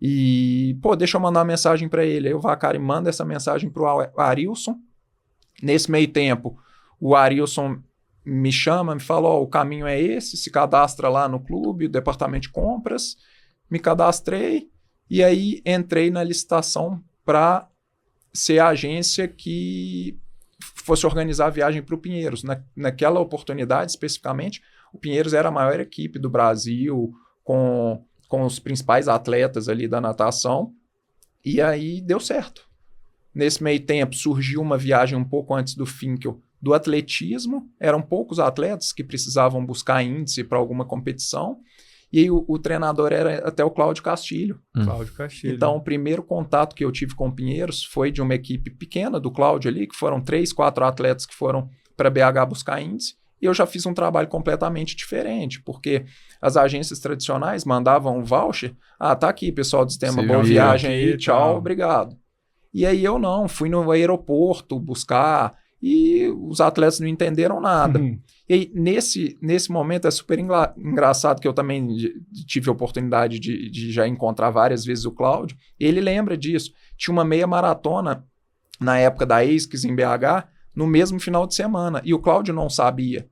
e deixa eu mandar uma mensagem para ele. Aí o Vacari manda essa mensagem para o Arilson. Nesse meio tempo, o Arilson me chama, me fala, o caminho é esse, se cadastra lá no clube, o departamento de compras, me cadastrei, e aí entrei na licitação para ser a agência que fosse organizar a viagem para o Pinheiros. Naquela oportunidade, especificamente, o Pinheiros era a maior equipe do Brasil, com os principais atletas ali da natação, e aí deu certo. Nesse meio tempo, surgiu uma viagem um pouco antes do Finkel do atletismo, eram poucos atletas que precisavam buscar índice para alguma competição, e aí o treinador era até o Cláudio Castilho. Cláudio Castilho. Então, o primeiro contato que eu tive com o Pinheiros foi de uma equipe pequena do Cláudio ali, que foram 3, 4 atletas que foram para BH buscar índice, E eu já fiz um trabalho completamente diferente, porque as agências tradicionais mandavam um voucher. Tá aqui, pessoal do sistema, boa viagem aí, tchau, obrigado. E aí eu não, fui no aeroporto buscar e os atletas não entenderam nada. E aí, nesse momento é super engraçado que eu também tive a oportunidade de já encontrar várias vezes o Cláudio. Ele lembra disso. Tinha uma meia maratona na época da ASICS em BH, no mesmo final de semana, e o Cláudio não sabia.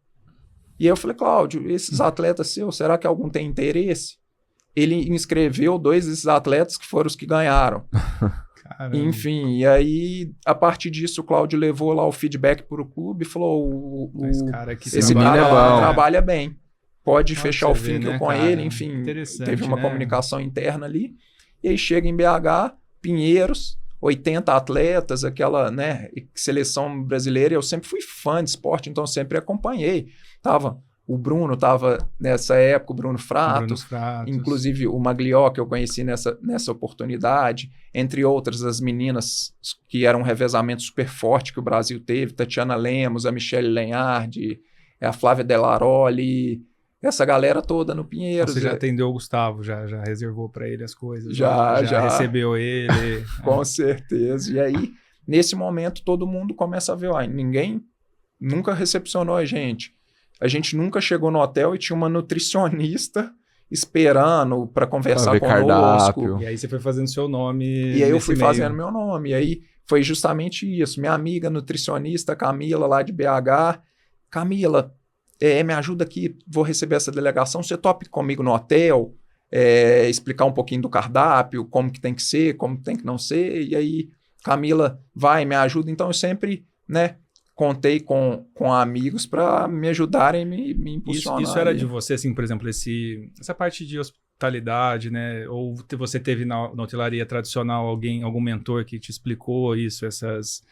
E aí eu falei, Cláudio, esses atletas seus, será que algum tem interesse? Ele inscreveu 2 desses atletas que foram os que ganharam. Caramba. Enfim, e aí, a partir disso, o Cláudio levou lá o feedback para o clube e falou, Esse cara aqui esse cara lá trabalha bem, pode fechar o vínculo com cara? ele, enfim, teve uma comunicação interna ali. E aí chega em BH, Pinheiros, 80 atletas, aquela, né, seleção brasileira. Eu sempre fui fã de esporte, então sempre acompanhei. O Bruno estava nessa época, o Bruno Fratos, inclusive o Maglió, que eu conheci nessa oportunidade, entre outras, as meninas que eram um revezamento super forte que o Brasil teve, Tatiana Lemos, a Michele Lenhardi, a Flávia Delaroli, essa galera toda no Pinheiros. Você já atendeu o Gustavo, já reservou para ele as coisas? Já recebeu ele? Com certeza. E aí, nesse momento, todo mundo começa a ver, ninguém nunca recepcionou a gente. A gente nunca chegou no hotel e tinha uma nutricionista esperando para conversar conosco. Cardápio. E aí você foi fazendo seu nome. E aí eu fui fazendo meu nome. E aí foi justamente isso. Minha amiga nutricionista, Camila, lá de BH. Camila, me ajuda aqui, vou receber essa delegação. Você topa comigo no hotel, explicar um pouquinho do cardápio, como que tem que ser, como tem que não ser. E aí, Camila, me ajuda. Então eu sempre, né, contei com amigos para me ajudarem, me impulsionar. Isso era de você, assim, por exemplo, essa parte de hospitalidade, né? Ou você teve na hotelaria tradicional algum mentor que te explicou isso,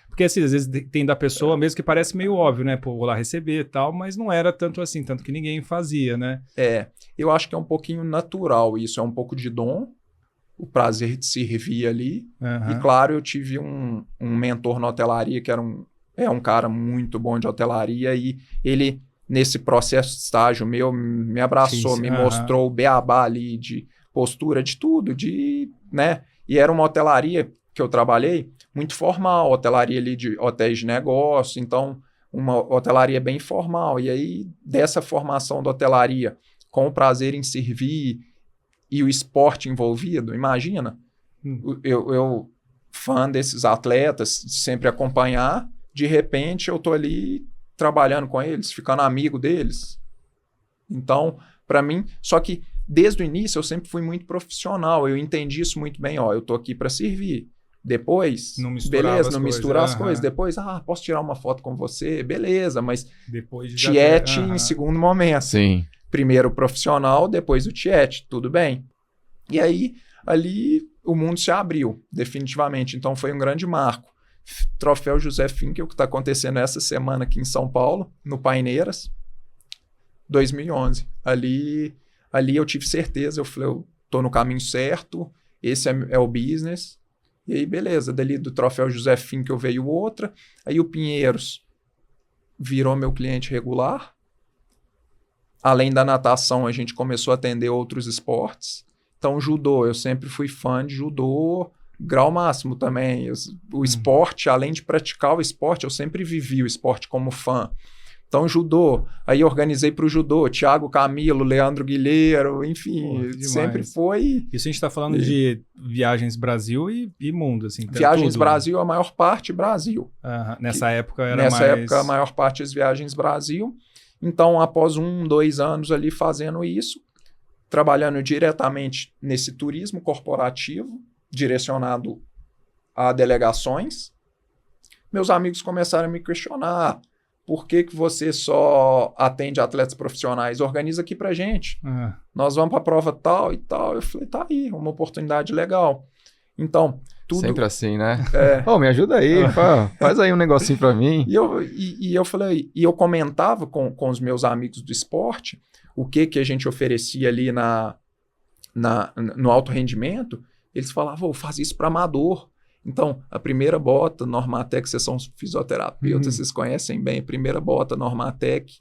Porque assim, às vezes tem da pessoa mesmo que parece meio óbvio, né? Pô, vou lá receber e tal, mas não era tanto assim, tanto que ninguém fazia, né? Eu acho que é um pouquinho natural isso, é um pouco de dom, o prazer de servir ali. E claro, eu tive um mentor na hotelaria que era um cara muito bom de hotelaria e ele, nesse processo de estágio meu, me abraçou, me mostrou o beabá ali de postura, de tudo, né? E era uma hotelaria que eu trabalhei muito formal, hotelaria ali de hotéis de negócio, então uma hotelaria bem formal. E aí, dessa formação da hotelaria, com o prazer em servir e o esporte envolvido, imagina, eu fã desses atletas, sempre acompanhar, de repente eu tô ali trabalhando com eles, ficando amigo deles. Então, para mim, só que desde o início eu sempre fui muito profissional, eu entendi isso muito bem, eu tô aqui para servir. Depois, beleza, não misturar as coisas. Depois, posso tirar uma foto com você? Beleza, mas tiete em segundo momento. Sim. Primeiro o profissional, depois o tiete, tudo bem. E aí, ali o mundo se abriu, definitivamente. Então foi um grande marco. Troféu José Finkel, que está acontecendo essa semana aqui em São Paulo, no Paineiras, 2011. Ali eu tive certeza, eu falei, eu tô no caminho certo, esse é o business. E aí, beleza, dali do Troféu José Finkel veio outra, aí o Pinheiros virou meu cliente regular. Além da natação, a gente começou a atender outros esportes. Então, judô, eu sempre fui fã de judô, grau máximo também. O esporte, além de praticar o esporte, eu sempre vivi o esporte como fã. Então, judô, aí organizei para o judô, Thiago Camilo, Leandro Guilheiro, enfim, sempre foi... Isso a gente está falando de Viagens Brasil e mundo, assim. Viagens Brasil, a maior parte Brasil. Nessa época era Nessa época, a maior parte das Viagens Brasil. Então, após 2 anos ali fazendo isso, trabalhando diretamente nesse turismo corporativo, direcionado a delegações, meus amigos começaram a me questionar: por que você só atende atletas profissionais? Organiza aqui pra gente. Nós vamos pra prova tal e tal. Eu falei, tá aí, uma oportunidade legal. Então, tudo... Sempre assim, né? Me ajuda aí, faz aí um negocinho pra mim. E eu falei, e eu comentava com os meus amigos do esporte o que a gente oferecia ali no alto rendimento. Eles falavam, faz isso para amador. Então, a primeira bota, Normatec, vocês são fisioterapeutas, vocês conhecem bem, a primeira bota, Normatec,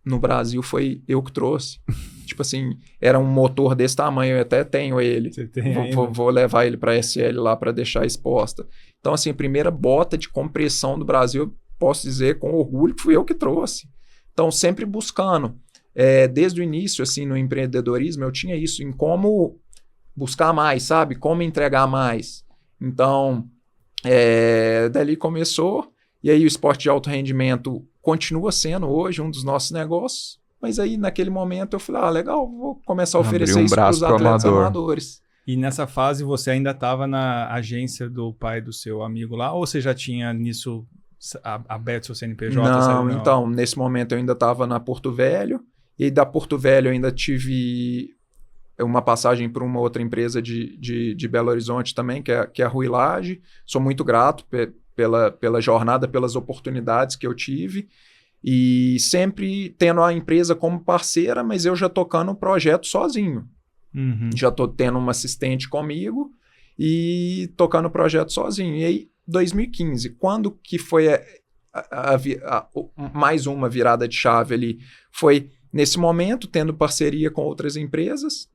no Brasil foi eu que trouxe. Tipo assim, era um motor desse tamanho, eu até tenho ele. Você tem Vou levar ele para SL lá para deixar exposta. Então, assim, a primeira bota de compressão do Brasil, eu posso dizer com orgulho que fui eu que trouxe. Então, sempre buscando. Desde o início, assim, no empreendedorismo, eu tinha isso em como buscar mais, sabe? Como entregar mais. Então, dali começou. E aí o esporte de alto rendimento continua sendo hoje um dos nossos negócios. Mas aí, naquele momento, eu falei, legal, vou começar a oferecer isso para os atletas amadores. E nessa fase, você ainda estava na agência do pai do seu amigo lá? Ou você já tinha nisso aberto seu CNPJ? Não, então, nesse momento eu ainda estava na Porto Velho. E da Porto Velho eu ainda tive uma passagem para uma outra empresa de Belo Horizonte também, que é a Ruilage. Sou muito grato pela jornada, pelas oportunidades que eu tive. E sempre tendo a empresa como parceira, mas eu já tocando o projeto sozinho. Uhum. Já estou tendo uma assistente comigo e tocando o projeto sozinho. E aí, 2015, quando que foi mais uma virada de chave ali? Foi nesse momento, tendo parceria com outras empresas.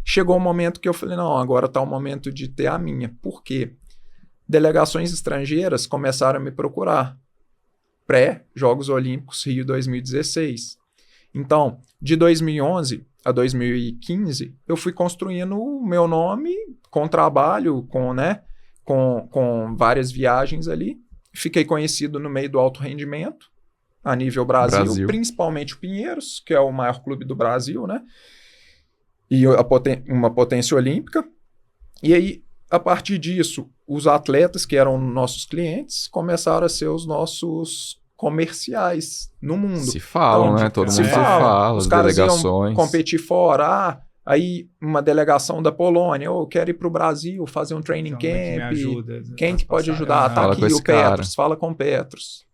Chegou um momento que eu falei, não, agora está o momento de ter a minha. Por quê? Delegações estrangeiras começaram a me procurar. Pré-Jogos Olímpicos Rio 2016. Então, de 2011 a 2015, eu fui construindo o meu nome com trabalho, com várias viagens ali. Fiquei conhecido no meio do alto rendimento, a nível Brasil. Principalmente o Pinheiros, que é o maior clube do Brasil, né? E uma potência olímpica. E aí, a partir disso, os atletas que eram nossos clientes começaram a ser os nossos comerciais no mundo. Se falam, então, né? Todo mundo se fala, os as caras delegações. iam competir fora. Aí uma delegação da Polônia, eu quero ir para o Brasil, fazer um training camp. Quem que pode ajudar? Tá aqui o Petros, fala com o Petros.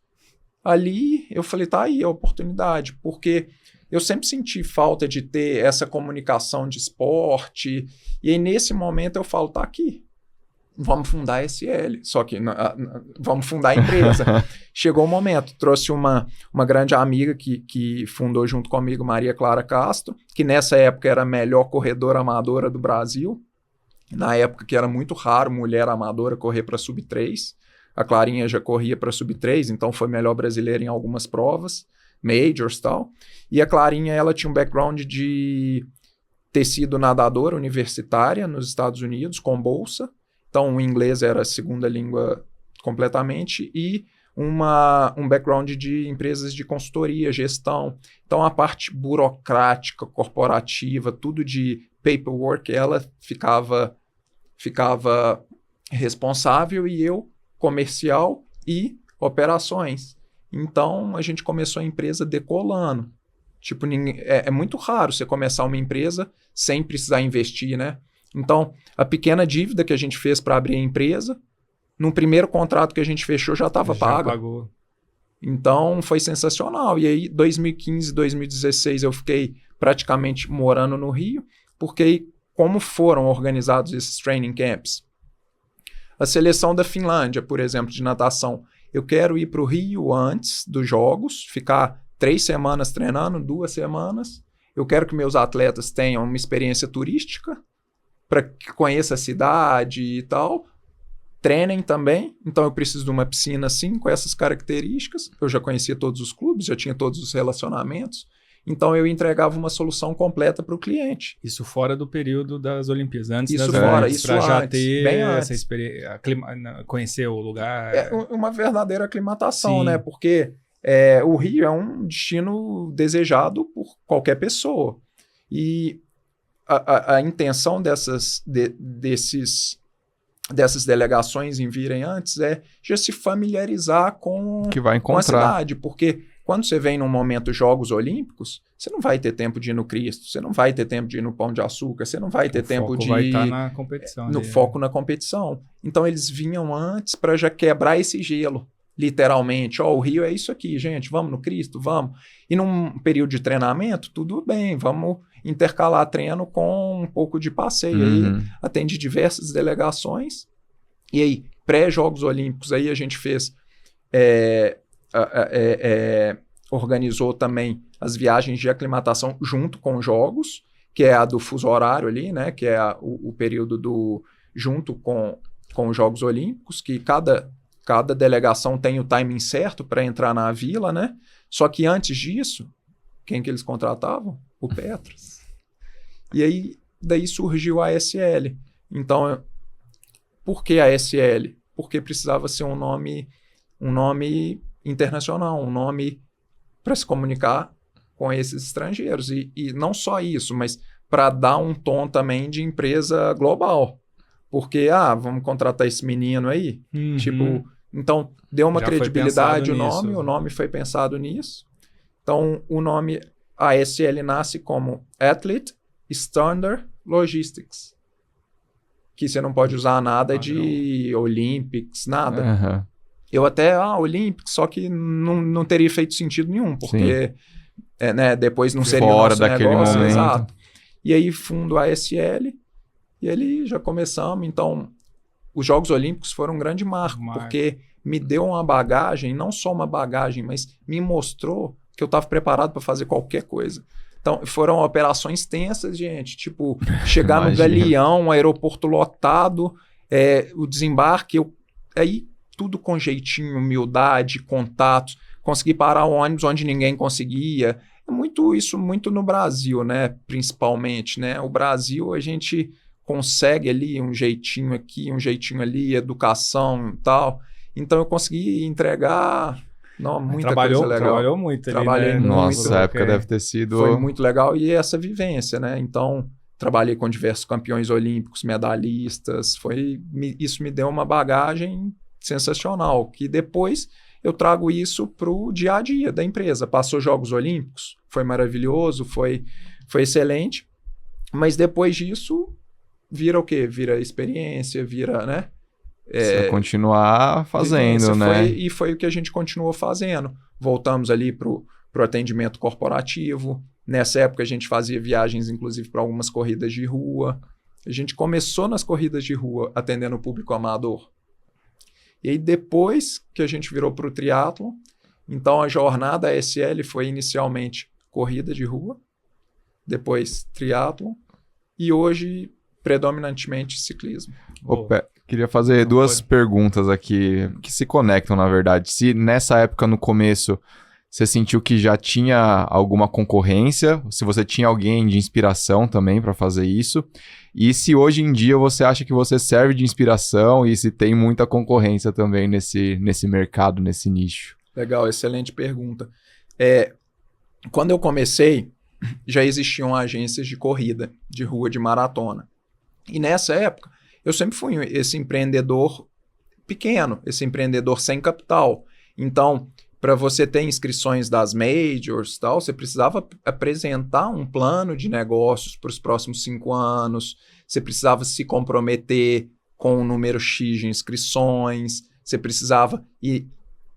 Ali eu falei, tá aí a oportunidade, porque eu sempre senti falta de ter essa comunicação de esporte. E aí nesse momento eu falo, tá aqui. Vamos fundar a SL, só que vamos fundar a empresa. Chegou o momento, trouxe uma grande amiga que fundou junto comigo, Maria Clara Castro, que nessa época era a melhor corredora amadora do Brasil, na época que era muito raro mulher amadora correr para sub-3, a Clarinha já corria para sub-3, então foi melhor brasileira em algumas provas, majors e tal, e a Clarinha ela tinha um background de ter sido nadadora universitária nos Estados Unidos, com bolsa. Então, o inglês era a segunda língua completamente e um background de empresas de consultoria, gestão. Então, a parte burocrática, corporativa, tudo de paperwork, ela ficava responsável e eu, comercial e operações. Então, a gente começou a empresa decolando. Tipo, é muito raro você começar uma empresa sem precisar investir, né? Então, a pequena dívida que a gente fez para abrir a empresa, no primeiro contrato que a gente fechou já estava paga. Pagou. Então, foi sensacional. E aí, 2015, 2016, eu fiquei praticamente morando no Rio, porque como foram organizados esses training camps? A seleção da Finlândia, por exemplo, de natação. Eu quero ir para o Rio antes dos Jogos, ficar 3 semanas treinando, 2 semanas. Eu quero que meus atletas tenham uma experiência turística, para que conheça a cidade e tal, treinem também. Então eu preciso de uma piscina assim, com essas características. Eu já conhecia todos os clubes, já tinha todos os relacionamentos. Então eu entregava uma solução completa para o cliente. Isso fora do período das Olimpíadas, antes isso das fora, Olimpíadas, para já ter bem essa experiência, conhecer o lugar. É uma verdadeira aclimatação, Sim. né? Porque o Rio é um destino desejado por qualquer pessoa. E a intenção dessas delegações em virem antes é já se familiarizar com que vai encontrar. Com a cidade, porque quando você vem num momento Jogos Olímpicos, você não vai ter tempo de ir no Cristo, você não vai ter tempo de ir no Pão de Açúcar, você não vai ter tempo de vai estar na competição. No foco na competição. Então eles vinham antes para já quebrar esse gelo, literalmente. O Rio é isso aqui, gente, vamos no Cristo, vamos. E num período de treinamento, tudo bem, vamos intercalar treino com um pouco de passeio. Aí atende diversas delegações. E aí, pré-Jogos Olímpicos, aí a gente fez, organizou também as viagens de aclimatação junto com jogos, que é a do fuso horário ali, né? Que é o período junto com os Jogos Olímpicos, que cada delegação tem o timing certo para entrar na vila, né? Só que antes disso, quem que eles contratavam? O Petras. E aí, daí surgiu a ASL. Então, por que a ASL? Porque precisava ser um nome internacional, um nome para se comunicar com esses estrangeiros. E não só isso, mas para dar um tom também de empresa global. Porque, vamos contratar esse menino aí. Tipo, então deu uma credibilidade o nome foi pensado nisso. Então, o nome ASL nasce como Athlete Standard Logistics. Que você não pode usar nada de Olympics, nada. Uhum. Eu até, Olympics, só que não teria feito sentido nenhum, porque né, depois não seria fora o nosso daquele negócio. momento. Exato. E aí fundo a ASL, e ali já começamos. Então, os Jogos Olímpicos foram um grande marco, porque me deu uma bagagem, não só uma bagagem, mas me mostrou que eu estava preparado para fazer qualquer coisa. Então, foram operações tensas, gente. Tipo, chegar no Galeão, aeroporto lotado, o desembarque, aí tudo com jeitinho, humildade, contatos, consegui parar o ônibus onde ninguém conseguia. Isso muito no Brasil, né? Principalmente, né? O Brasil, a gente consegue ali um jeitinho aqui, um jeitinho ali, educação e tal. Então, eu consegui entregar... muita coisa legal. Trabalhou muito ali, Trabalhei né? muito. Nossa, a época deve ter sido... Foi muito legal e essa vivência, né? Então, trabalhei com diversos campeões olímpicos, medalhistas. Isso me deu uma bagagem sensacional, que depois eu trago isso para o dia a dia da empresa. Passou Jogos Olímpicos, foi maravilhoso, foi excelente, mas depois disso vira o quê? Vira experiência, vira, né? Você continuar fazendo, né? E foi o que a gente continuou fazendo. Voltamos ali para o atendimento corporativo. Nessa época a gente fazia viagens, inclusive, para algumas corridas de rua. A gente começou nas corridas de rua atendendo o público amador. E aí depois que a gente virou para o triatlon, então a jornada ASL foi inicialmente corrida de rua, depois triatlon e hoje predominantemente ciclismo. Opa, queria fazer duas perguntas aqui que se conectam, na verdade. Se nessa época, no começo, você sentiu que já tinha alguma concorrência, se você tinha alguém de inspiração também para fazer isso, e se hoje em dia você acha que você serve de inspiração e se tem muita concorrência também nesse mercado, nesse nicho. Legal, excelente pergunta. Quando eu comecei, já existiam agências de corrida, de rua, de maratona. E nessa época, eu sempre fui esse empreendedor pequeno, esse empreendedor sem capital. Então, para você ter inscrições das majors e tal, você precisava apresentar um plano de negócios para os próximos 5 anos, você precisava se comprometer com um número X de inscrições,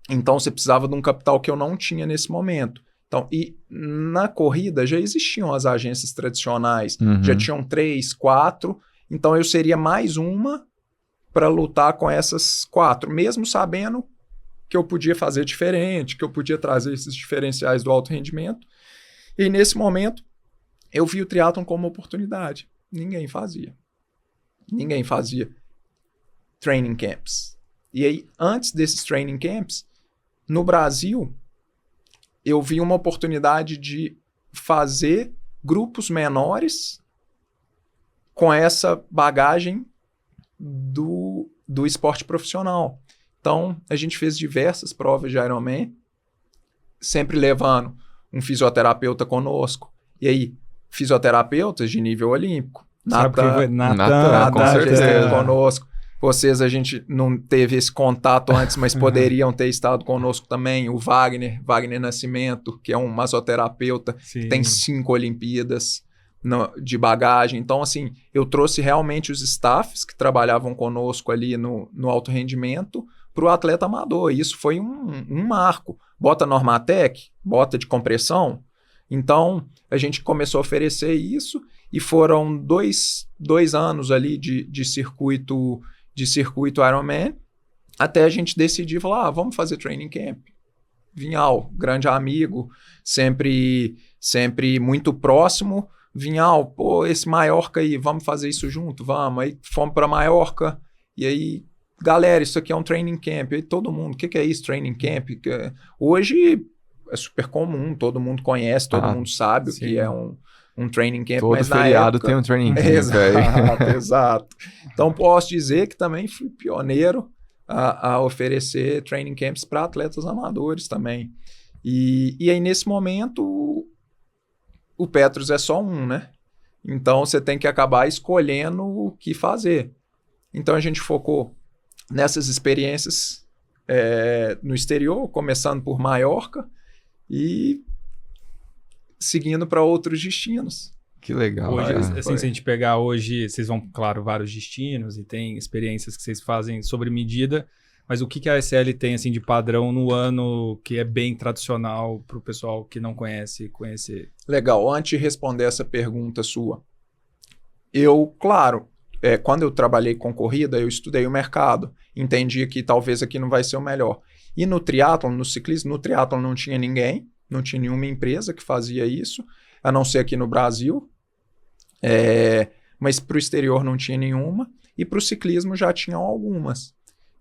então você precisava de um capital que eu não tinha nesse momento. Então, e na corrida já existiam as agências tradicionais, já tinham 3, 4, então eu seria mais uma para lutar com essas 4, mesmo sabendo que eu podia fazer diferente, que eu podia trazer esses diferenciais do alto rendimento. E nesse momento, eu vi o triatlon como oportunidade. Ninguém fazia training camps. E aí, antes desses training camps, no Brasil, eu vi uma oportunidade de fazer grupos menores com essa bagagem do esporte profissional. Então, a gente fez diversas provas de Ironman, sempre levando um fisioterapeuta conosco. E aí, fisioterapeutas de nível olímpico. Natan, com certeza. Conosco. Vocês, a gente não teve esse contato antes, mas poderiam ter estado conosco também. O Wagner Nascimento, que é um masoterapeuta, que tem 5 Olimpíadas de bagagem. Então, assim, eu trouxe realmente os staffs que trabalhavam conosco ali no alto rendimento para o atleta amador. E isso foi um marco. Bota Normatec, bota de compressão. Então, a gente começou a oferecer isso e foram 2 anos ali de circuito Ironman, até a gente decidir falar, vamos fazer training camp. Vinhal, grande amigo, sempre muito próximo. Vinhal, pô, esse Maiorca aí, vamos fazer isso junto? Vamos. Aí fomos para Maiorca, e aí, galera, isso aqui é um training camp. E aí todo mundo, o que é isso, training camp? Hoje é super comum, todo mundo conhece, todo mundo sabe o que é um training camp. Todo mas feriado na época, tem um training camp. Exato, exato. Então posso dizer que também fui pioneiro a oferecer training camps para atletas amadores também. E aí, nesse momento, o Petrus é só um, né? Então, você tem que acabar escolhendo o que fazer. Então, a gente focou nessas experiências no exterior, começando por Maiorca e seguindo para outros destinos. Que legal. Hoje, cara. assim, se a gente pegar hoje, vocês vão, claro, vários destinos e tem experiências que vocês fazem sobre medida, mas o que a ASL tem, assim, de padrão no ano que é bem tradicional para o pessoal que não conhece, conhecer? Legal. Antes de responder essa pergunta sua, eu, claro, quando eu trabalhei com corrida, eu estudei o mercado, entendi que talvez aqui não vai ser o melhor. E no triatlon, no ciclismo, no triatlon não tinha ninguém, não tinha nenhuma empresa que fazia isso, a não ser aqui no Brasil. Mas para o exterior não tinha nenhuma, e para o ciclismo já tinham algumas.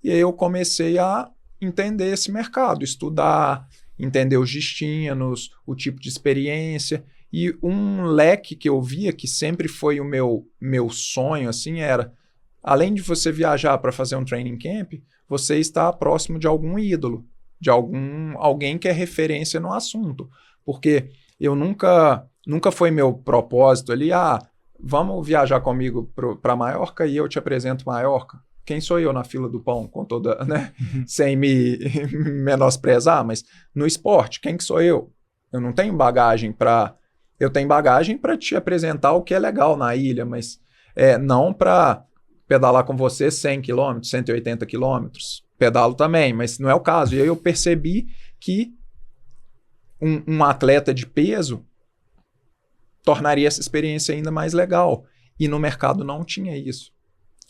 E aí eu comecei a entender esse mercado, estudar, entender os destinos, o tipo de experiência, e um leque que eu via, que sempre foi o meu sonho, assim, era, além de você viajar para fazer um training camp, você está próximo de algum ídolo, de alguém que é referência no assunto, porque eu nunca foi meu propósito ali, vamos viajar comigo para Maiorca e eu te apresento Maiorca. Quem sou eu na fila do pão, com toda, né? Sem me menosprezar, mas no esporte, quem que sou eu? Eu não tenho bagagem para... Eu tenho bagagem para te apresentar o que é legal na ilha, mas não para pedalar com você 100 km, 180 km. Pedalo também, mas não é o caso. E aí eu percebi que um atleta de peso tornaria essa experiência ainda mais legal. E no mercado não tinha isso.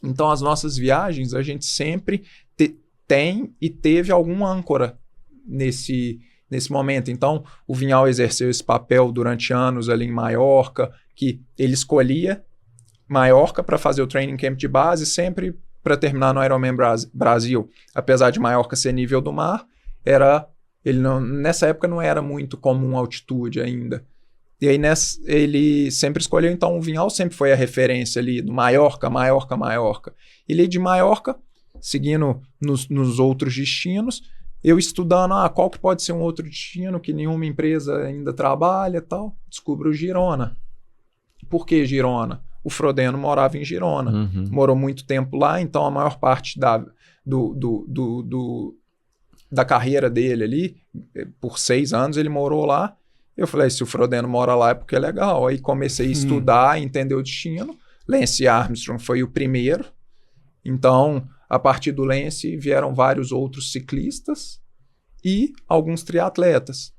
Então, as nossas viagens, a gente sempre tem e teve algum âncora nesse momento. Então, o Vinhal exerceu esse papel durante anos ali em Maiorca, que ele escolhia Maiorca para fazer o training camp de base, sempre para terminar no Ironman Brasil. Apesar de Maiorca ser nível do mar, nessa época não era muito comum altitude ainda. E aí ele sempre escolheu, então o Vinhal sempre foi a referência ali do Maiorca. Ele de Maiorca, seguindo nos outros destinos, eu estudando, qual que pode ser um outro destino que nenhuma empresa ainda trabalha e tal, descubro o Girona. Por que Girona? O Frodeno morava em Girona, morou muito tempo lá, então a maior parte da carreira dele ali, por 6 anos ele morou lá. Eu falei, se o Frodeno mora lá é porque é legal. Aí comecei a estudar, entender o destino. Lance Armstrong foi o primeiro. Então, a partir do Lance vieram vários outros ciclistas e alguns triatletas.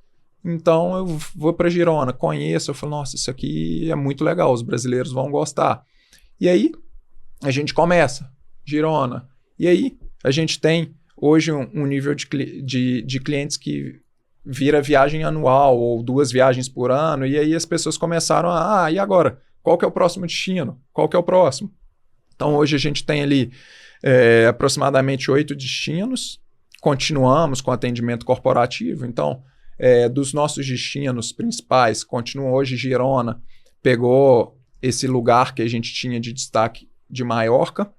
Então, eu vou para Girona, conheço, eu falo, nossa, isso aqui é muito legal, os brasileiros vão gostar. E aí, a gente começa, Girona. E aí, a gente tem hoje um nível de clientes que vira viagem anual ou 2 viagens por ano, e aí as pessoas começaram e agora? Qual que é o próximo destino? Qual que é o próximo? Então hoje a gente tem ali aproximadamente 8 destinos, continuamos com atendimento corporativo, então dos nossos destinos principais, continua hoje Girona, pegou esse lugar que a gente tinha de destaque de Maiorca.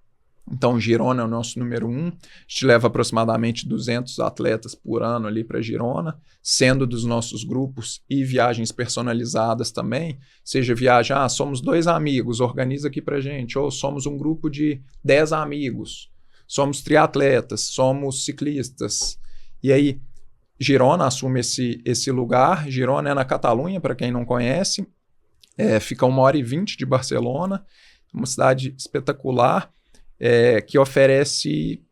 Então, Girona é o nosso número 1. A gente leva aproximadamente 200 atletas por ano ali para Girona, sendo dos nossos grupos e viagens personalizadas também. Seja viagem, somos 2 amigos, organiza aqui para gente. Ou somos um grupo de 10 amigos. Somos triatletas, somos ciclistas. E aí, Girona assume esse lugar. Girona é na Catalunha, para quem não conhece. Fica 1h20 de Barcelona. Uma cidade espetacular. Que oferece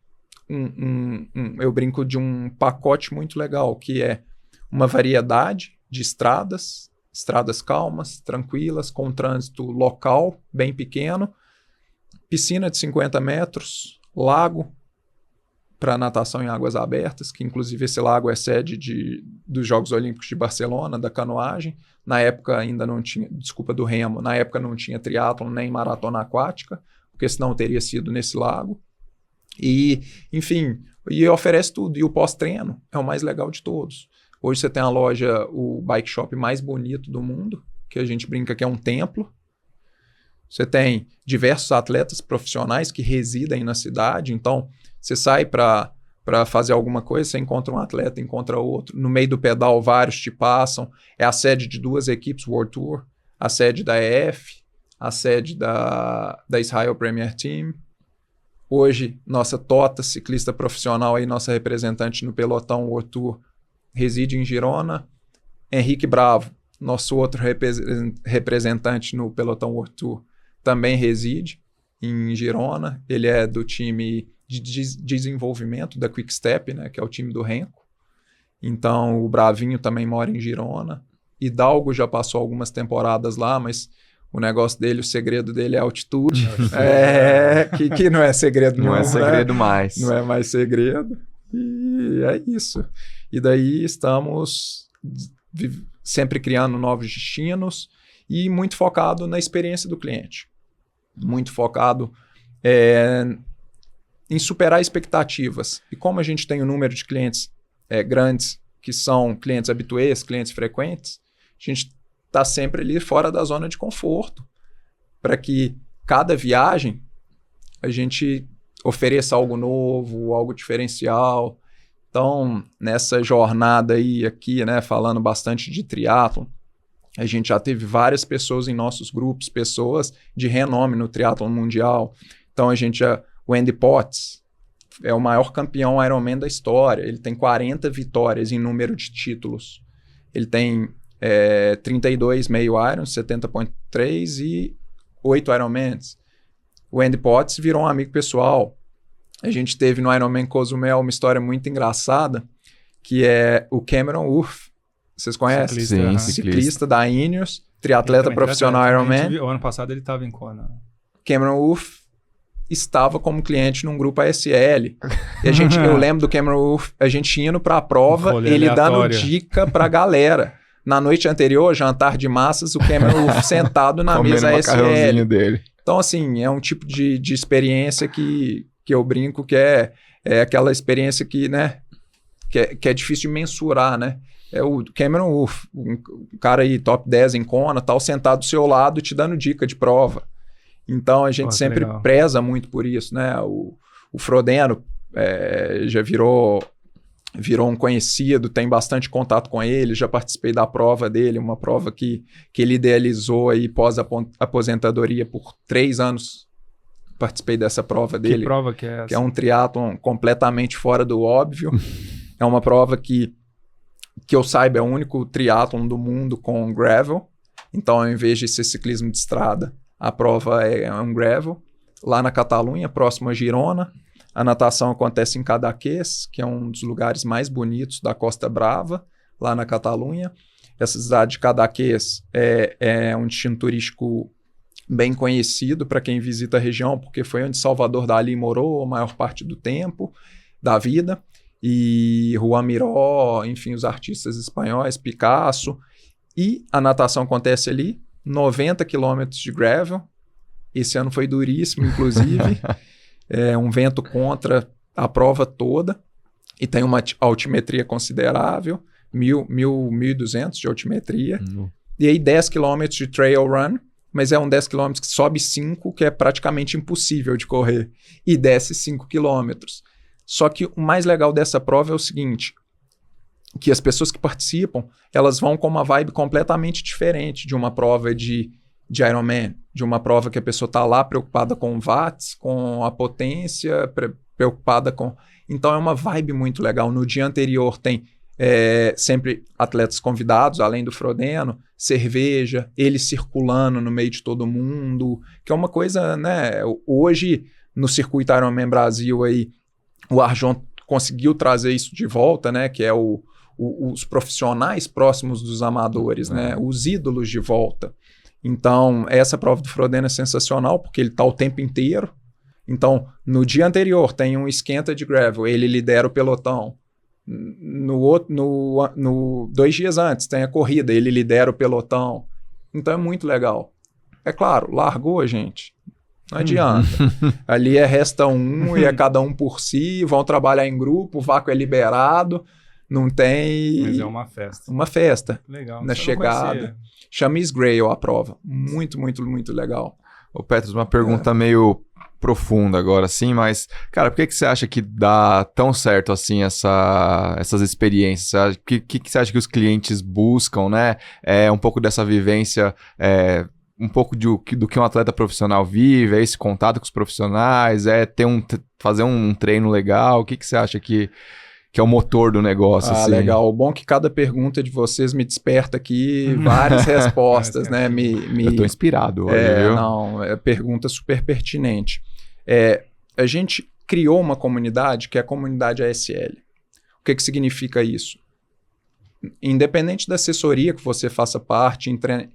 eu brinco de um pacote muito legal, que é uma variedade de estradas calmas, tranquilas, com trânsito local, bem pequeno, piscina de 50 metros, lago, para natação em águas abertas, que inclusive esse lago é sede dos Jogos Olímpicos de Barcelona, da canoagem. Na época ainda não tinha, desculpa, do remo, na época não tinha triatlon nem maratona aquática, porque senão teria sido nesse lago. E, enfim, e oferece tudo. E o pós-treino é o mais legal de todos. Hoje você tem a loja, o bike shop mais bonito do mundo, que a gente brinca que é um templo. Você tem diversos atletas profissionais que residem na cidade, então você sai para fazer alguma coisa, você encontra um atleta, encontra outro. No meio do pedal, vários te passam. É a sede de 2 equipes World Tour, a sede da EF, a sede da Israel Premier Team. Hoje, nossa Tota, ciclista profissional, aí, nossa representante no pelotão World Tour, reside em Girona. Henrique Bravo, nosso outro representante no pelotão World Tour, também reside em Girona. Ele é do time de desenvolvimento da Quick Step, né, que é o time do Renko. Então, o Bravinho também mora em Girona. Hidalgo já passou algumas temporadas lá, mas o negócio dele, o segredo dele é a altitude. Que não é segredo nenhum. Não é segredo, né? mais. Não é mais segredo. E é isso. E daí estamos sempre criando novos destinos e muito focado na experiência do cliente. Muito focado em superar expectativas. E como a gente tem um número de clientes grandes, que são clientes habituês, clientes frequentes, a gente está sempre ali fora da zona de conforto, para que cada viagem a gente ofereça algo novo, algo diferencial. Então, nessa jornada aí, aqui, né, falando bastante de triatlon, a gente já teve várias pessoas em nossos grupos, pessoas de renome no triatlon mundial. Então, o Andy Potts é o maior campeão Ironman da história. Ele tem 40 vitórias em número de títulos. Ele tem 32 meio Iron, 70.3 e 8 Ironmans. O Andy Potts virou um amigo pessoal. A gente teve no Ironman Cozumel uma história muito engraçada, que é o Cameron Wurf. Vocês conhecem? Sim, ciclista da Ineos, triatleta profissional Ironman. O ano passado ele estava em Kona. Cameron Wurf estava como cliente num grupo ASL. E eu lembro do Cameron Wurf, a gente indo para a prova, ele dando dica para a galera. Na noite anterior, jantar de massas, o Cameron Wurf sentado na mesa ASL. Dele. Então, assim, é um tipo de experiência que eu brinco que é aquela experiência que, né, que é difícil de mensurar, né? É o Cameron Wurf, um cara aí top 10 em Kona, tal, sentado do seu lado te dando dica de prova. Então a gente sempre preza muito por isso, né? O Frodeno já virou um conhecido, tem bastante contato com ele, já participei da prova dele, uma prova que ele idealizou aí pós-aposentadoria por 3 anos. Participei dessa prova dele. Que prova que é essa? Que é um triatlon completamente fora do óbvio. É uma prova que eu saiba, é o único triatlon do mundo com gravel. Então, ao invés de ser ciclismo de estrada, a prova é um gravel. Lá na Catalunha, próximo a Girona. A natação acontece em Cadaqués, que é um dos lugares mais bonitos da Costa Brava, lá na Catalunha. Essa cidade de Cadaqués é um destino turístico bem conhecido para quem visita a região, porque foi onde Salvador Dalí morou a maior parte do tempo da vida. E Juan Miró, enfim, os artistas espanhóis, Picasso. E a natação acontece ali, 90 quilômetros de gravel. Esse ano foi duríssimo, inclusive. Um vento contra a prova toda. E tem uma altimetria considerável, 1.200 de altimetria. E aí 10 quilômetros de trail run, mas é um 10 quilômetros que sobe 5, que é praticamente impossível de correr. E desce 5 quilômetros. Só que o mais legal dessa prova é o seguinte, que as pessoas que participam, elas vão com uma vibe completamente diferente de uma prova de Ironman, de uma prova que a pessoa está lá preocupada com watts, com a potência, preocupada com... Então é uma vibe muito legal. No dia anterior tem sempre atletas convidados, além do Frodeno, cerveja, ele circulando no meio de todo mundo, que é uma coisa, né? Hoje, no circuito Ironman Brasil aí, o Arjon conseguiu trazer isso de volta, né? Que é os profissionais próximos dos amadores, né? Os ídolos de volta. Então, essa prova do Frodeno é sensacional, porque ele está o tempo inteiro. Então, no dia anterior tem um esquenta de gravel, ele lidera o pelotão. No 2 dias antes tem a corrida, ele lidera o pelotão. Então é muito legal. É claro, largou, gente. Não adianta. Ali resta um e é cada um por si, vão trabalhar em grupo, o vácuo é liberado, não tem... Mas é uma festa. Uma festa. Legal. Na chegada. Chama Israel a prova. Muito, muito, muito legal. Ô, Petros, uma pergunta meio profunda agora, assim, mas, cara, por que você acha que dá tão certo, assim, essas experiências? O que você acha que os clientes buscam, né? Um pouco dessa vivência, um pouco do que um atleta profissional vive, esse contato com os profissionais, fazer um treino legal. O que você acha que é o motor do negócio? Assim? Legal. O bom é que cada pergunta de vocês me desperta aqui várias respostas, né? Eu tô inspirado hoje, viu? Não, é pergunta super pertinente. A gente criou uma comunidade que é a comunidade ASL. O que significa isso? Independente da assessoria que você faça parte,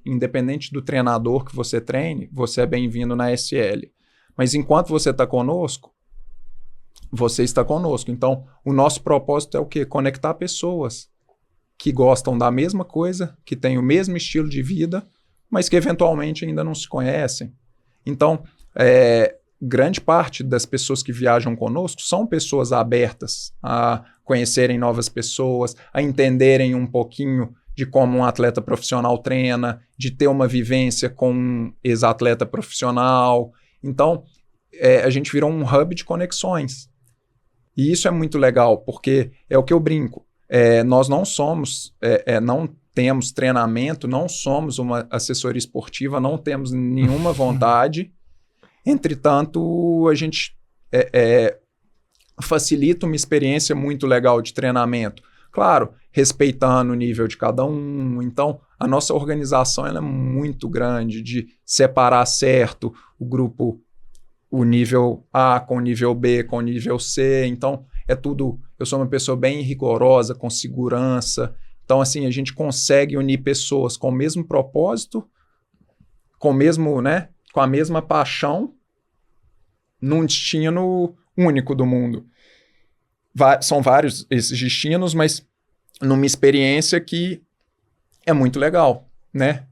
independente do treinador que você treine, você é bem-vindo na ASL. Mas enquanto você está conosco, você está conosco. Então, o nosso propósito é o quê? Conectar pessoas que gostam da mesma coisa, que têm o mesmo estilo de vida, mas que eventualmente ainda não se conhecem. Então, grande parte das pessoas que viajam conosco são pessoas abertas a conhecerem novas pessoas, a entenderem um pouquinho de como um atleta profissional treina, de ter uma vivência com um ex-atleta profissional. Então, a gente virou um hub de conexões. E isso é muito legal, porque é o que eu brinco. Nós não somos, não temos treinamento, não somos uma assessoria esportiva, não temos nenhuma vontade. Entretanto, a gente facilita uma experiência muito legal de treinamento. Claro, respeitando o nível de cada um. Então, a nossa organização ela é muito grande de separar certo o grupo, o nível A com o nível B, com o nível C. Então, é tudo... Eu sou uma pessoa bem rigorosa, com segurança. Então, assim, a gente consegue unir pessoas com o mesmo propósito, com a mesma paixão, num destino único do mundo. São vários esses destinos, mas numa experiência que é muito legal, né?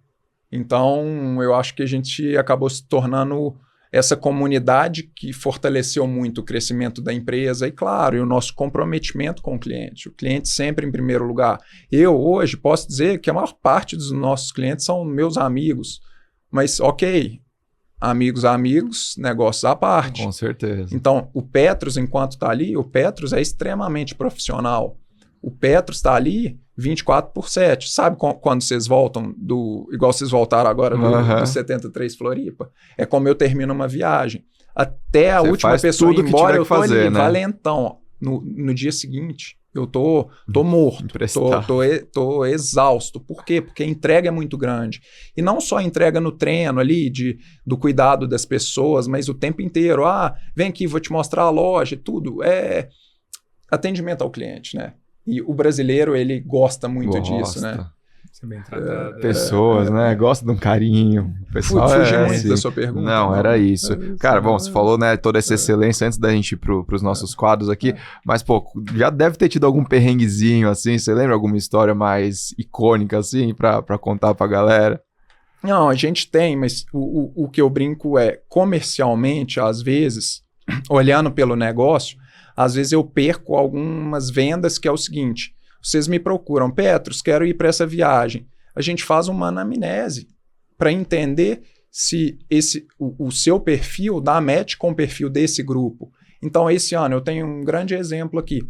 Então, eu acho que a gente acabou se tornando essa comunidade que fortaleceu muito o crescimento da empresa e, claro, e o nosso comprometimento com o cliente sempre em primeiro lugar. Eu, hoje, posso dizer que a maior parte dos nossos clientes são meus amigos, mas, ok, amigos, negócios à parte. Com certeza. Então, o Petros, enquanto está ali, o Petros é extremamente profissional. O Petros está ali 24/7. Sabe quando vocês voltam igual vocês voltaram agora do 73 Floripa? É como eu termino uma viagem. Até a última pessoa ir embora, eu tô ali, né? Valentão. No dia seguinte, eu tô morto, tô exausto. Por quê? Porque a entrega é muito grande. E não só a entrega no treino ali, do cuidado das pessoas, mas o tempo inteiro. Vem aqui, vou te mostrar a loja, tudo. É atendimento ao cliente, né? E o brasileiro, ele gosta muito disso, né? Ser bem tratado. Pessoas, né? Gosta de um carinho. O pessoal fugi muito da sua pergunta. Não, era isso. Cara, bom, você falou, né, toda essa excelência antes da gente ir pros nossos quadros aqui, mas, pô, já deve ter tido algum perrenguezinho, assim, você lembra alguma história mais icônica, assim, pra contar pra galera? Não, a gente tem, mas o que eu brinco é, comercialmente, às vezes, olhando pelo negócio, às vezes eu perco algumas vendas, que é o seguinte: vocês me procuram, Petros, quero ir para essa viagem. A gente faz uma anamnese para entender se o seu perfil dá match com o perfil desse grupo. Então, esse ano, eu tenho um grande exemplo aqui.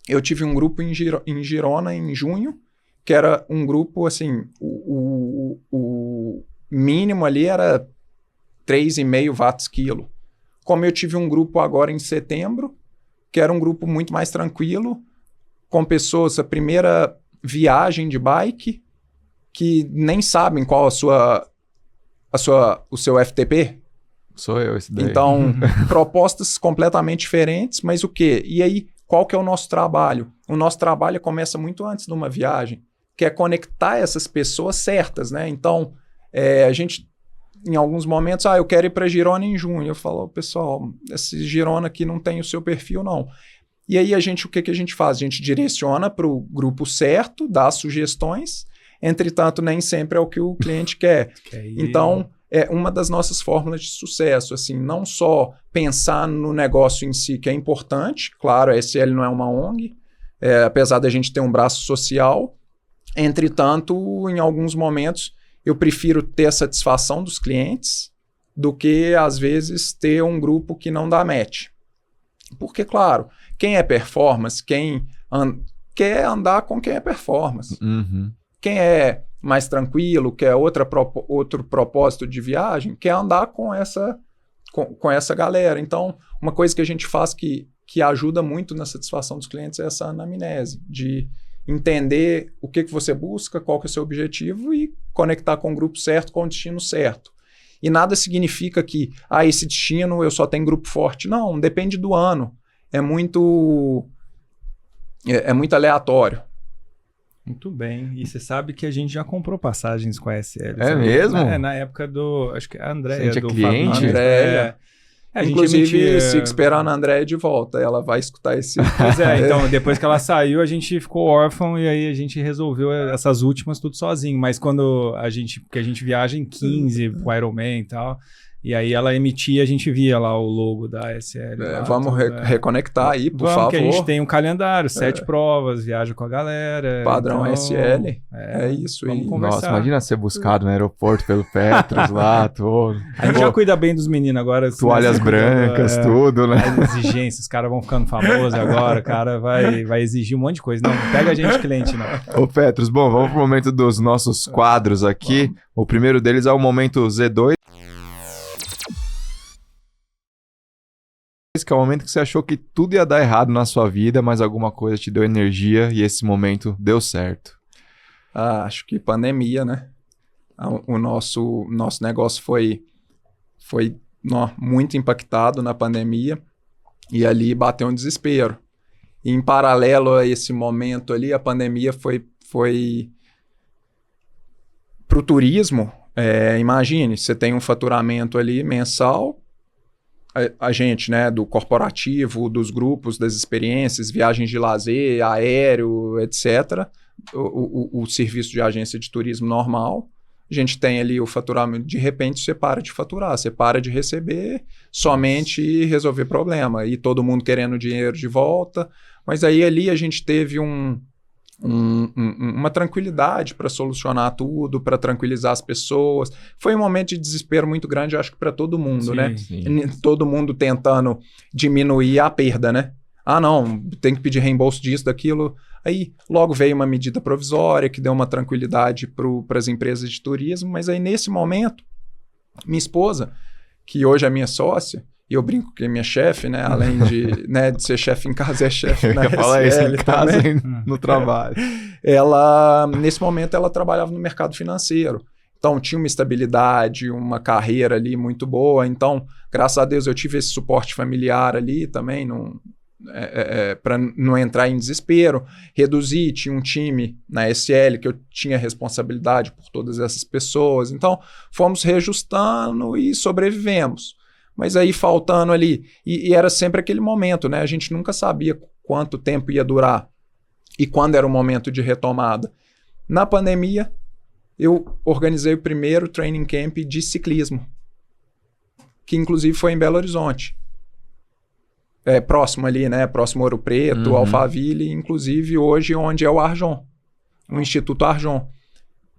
Eu tive um grupo em Girona em junho, que era um grupo, assim, o mínimo ali era 3,5 watts quilo. Como eu tive um grupo agora em setembro, que era um grupo muito mais tranquilo, com pessoas, a primeira viagem de bike, que nem sabem qual o seu FTP. Sou eu, esse daí. Então, propostas completamente diferentes, mas o quê? E aí, qual que é o nosso trabalho? O nosso trabalho começa muito antes de uma viagem, que é conectar essas pessoas certas, né? Então, a gente em alguns momentos, eu quero ir para Girona em junho. Eu falo, pessoal, esse Girona aqui não tem o seu perfil, não. E aí o que a gente faz? A gente direciona para o grupo certo, dá sugestões, entretanto, nem sempre é o que o cliente quer. Então, é uma das nossas fórmulas de sucesso, assim, não só pensar no negócio em si, que é importante, claro, a SL não é uma ONG, apesar da gente ter um braço social, entretanto, em alguns momentos, eu prefiro ter a satisfação dos clientes do que, às vezes, ter um grupo que não dá match. Porque, claro, quem é performance, quem quer andar com quem é performance. Uhum. Quem é mais tranquilo, quer outro propósito de viagem, quer andar com essa galera. Então, uma coisa que a gente faz que ajuda muito na satisfação dos clientes é essa anamnese, de entender o que você busca, qual que é o seu objetivo e conectar com o grupo certo, com o destino certo. E nada significa que, esse destino eu só tenho grupo forte. Não, depende do ano. É muito aleatório. Muito bem. E você sabe que a gente já comprou passagens com a SL. É sabe? mesmo? Na época do... Acho que a Andréia. Você é cliente? Andréia. A gente Inclusive, emitia... se esperar na Andréia de volta, ela vai escutar esse... Pois então, depois que ela saiu, a gente ficou órfão e aí a gente resolveu essas últimas tudo sozinho. Mas quando porque a gente viaja em 15 pro Ironman e tal, e aí ela emitia, a gente via lá o logo da SL. Vamos reconectar aí, por favor. Que a gente tem um calendário, 7 provas, viaja com a galera. Padrão então, SL. É isso. Vamos conversar. Nossa, imagina ser buscado no aeroporto pelo Petros lá, todo. A gente já cuida bem dos meninos agora. Toalhas brancas, tudo, né? As exigências, os caras vão ficando famosos agora, o cara vai exigir um monte de coisa. Não pega a gente cliente, não. Ô Petros, bom, vamos pro momento dos nossos quadros aqui. Vamos. O primeiro deles é o momento Z2. Que é o momento que você achou que tudo ia dar errado na sua vida, mas alguma coisa te deu energia e esse momento deu certo. Acho que pandemia, né? O nosso negócio foi muito impactado na pandemia e ali bateu um desespero. E em paralelo a esse momento ali, a pandemia foi para o turismo. Imagine, você tem um faturamento ali mensal, a gente, né, do corporativo, dos grupos, das experiências, viagens de lazer, aéreo, etc. O serviço de agência de turismo normal. A gente tem ali o faturamento, de repente você para de faturar, você para de receber somente resolver problema. E todo mundo querendo dinheiro de volta. Mas aí ali a gente teve uma tranquilidade para solucionar tudo, para tranquilizar as pessoas. Foi um momento de desespero muito grande, acho que para todo mundo, né? Sim. Todo mundo tentando diminuir a perda, né? Não, tem que pedir reembolso disso, daquilo. Aí logo veio uma medida provisória que deu uma tranquilidade para as empresas de turismo, mas aí nesse momento, minha esposa, que hoje é minha sócia, e eu brinco que é minha chefe, né? Além de, né, de ser chefe em casa, é chefe na SL falar isso em casa também. E no trabalho. Nesse momento, ela trabalhava no mercado financeiro. Então, tinha uma estabilidade, uma carreira ali muito boa. Então, graças a Deus, eu tive esse suporte familiar ali também, para não entrar em desespero. Reduzi, tinha um time na SL que eu tinha responsabilidade por todas essas pessoas. Então, fomos reajustando e sobrevivemos. Mas aí faltando ali, e era sempre aquele momento, né? A gente nunca sabia quanto tempo ia durar e quando era o momento de retomada. Na pandemia, eu organizei o primeiro training camp de ciclismo, que inclusive foi em Belo Horizonte. Próximo ali, né? Próximo Ouro Preto, Alphaville, inclusive hoje onde é o Arjon, o Instituto Arjon.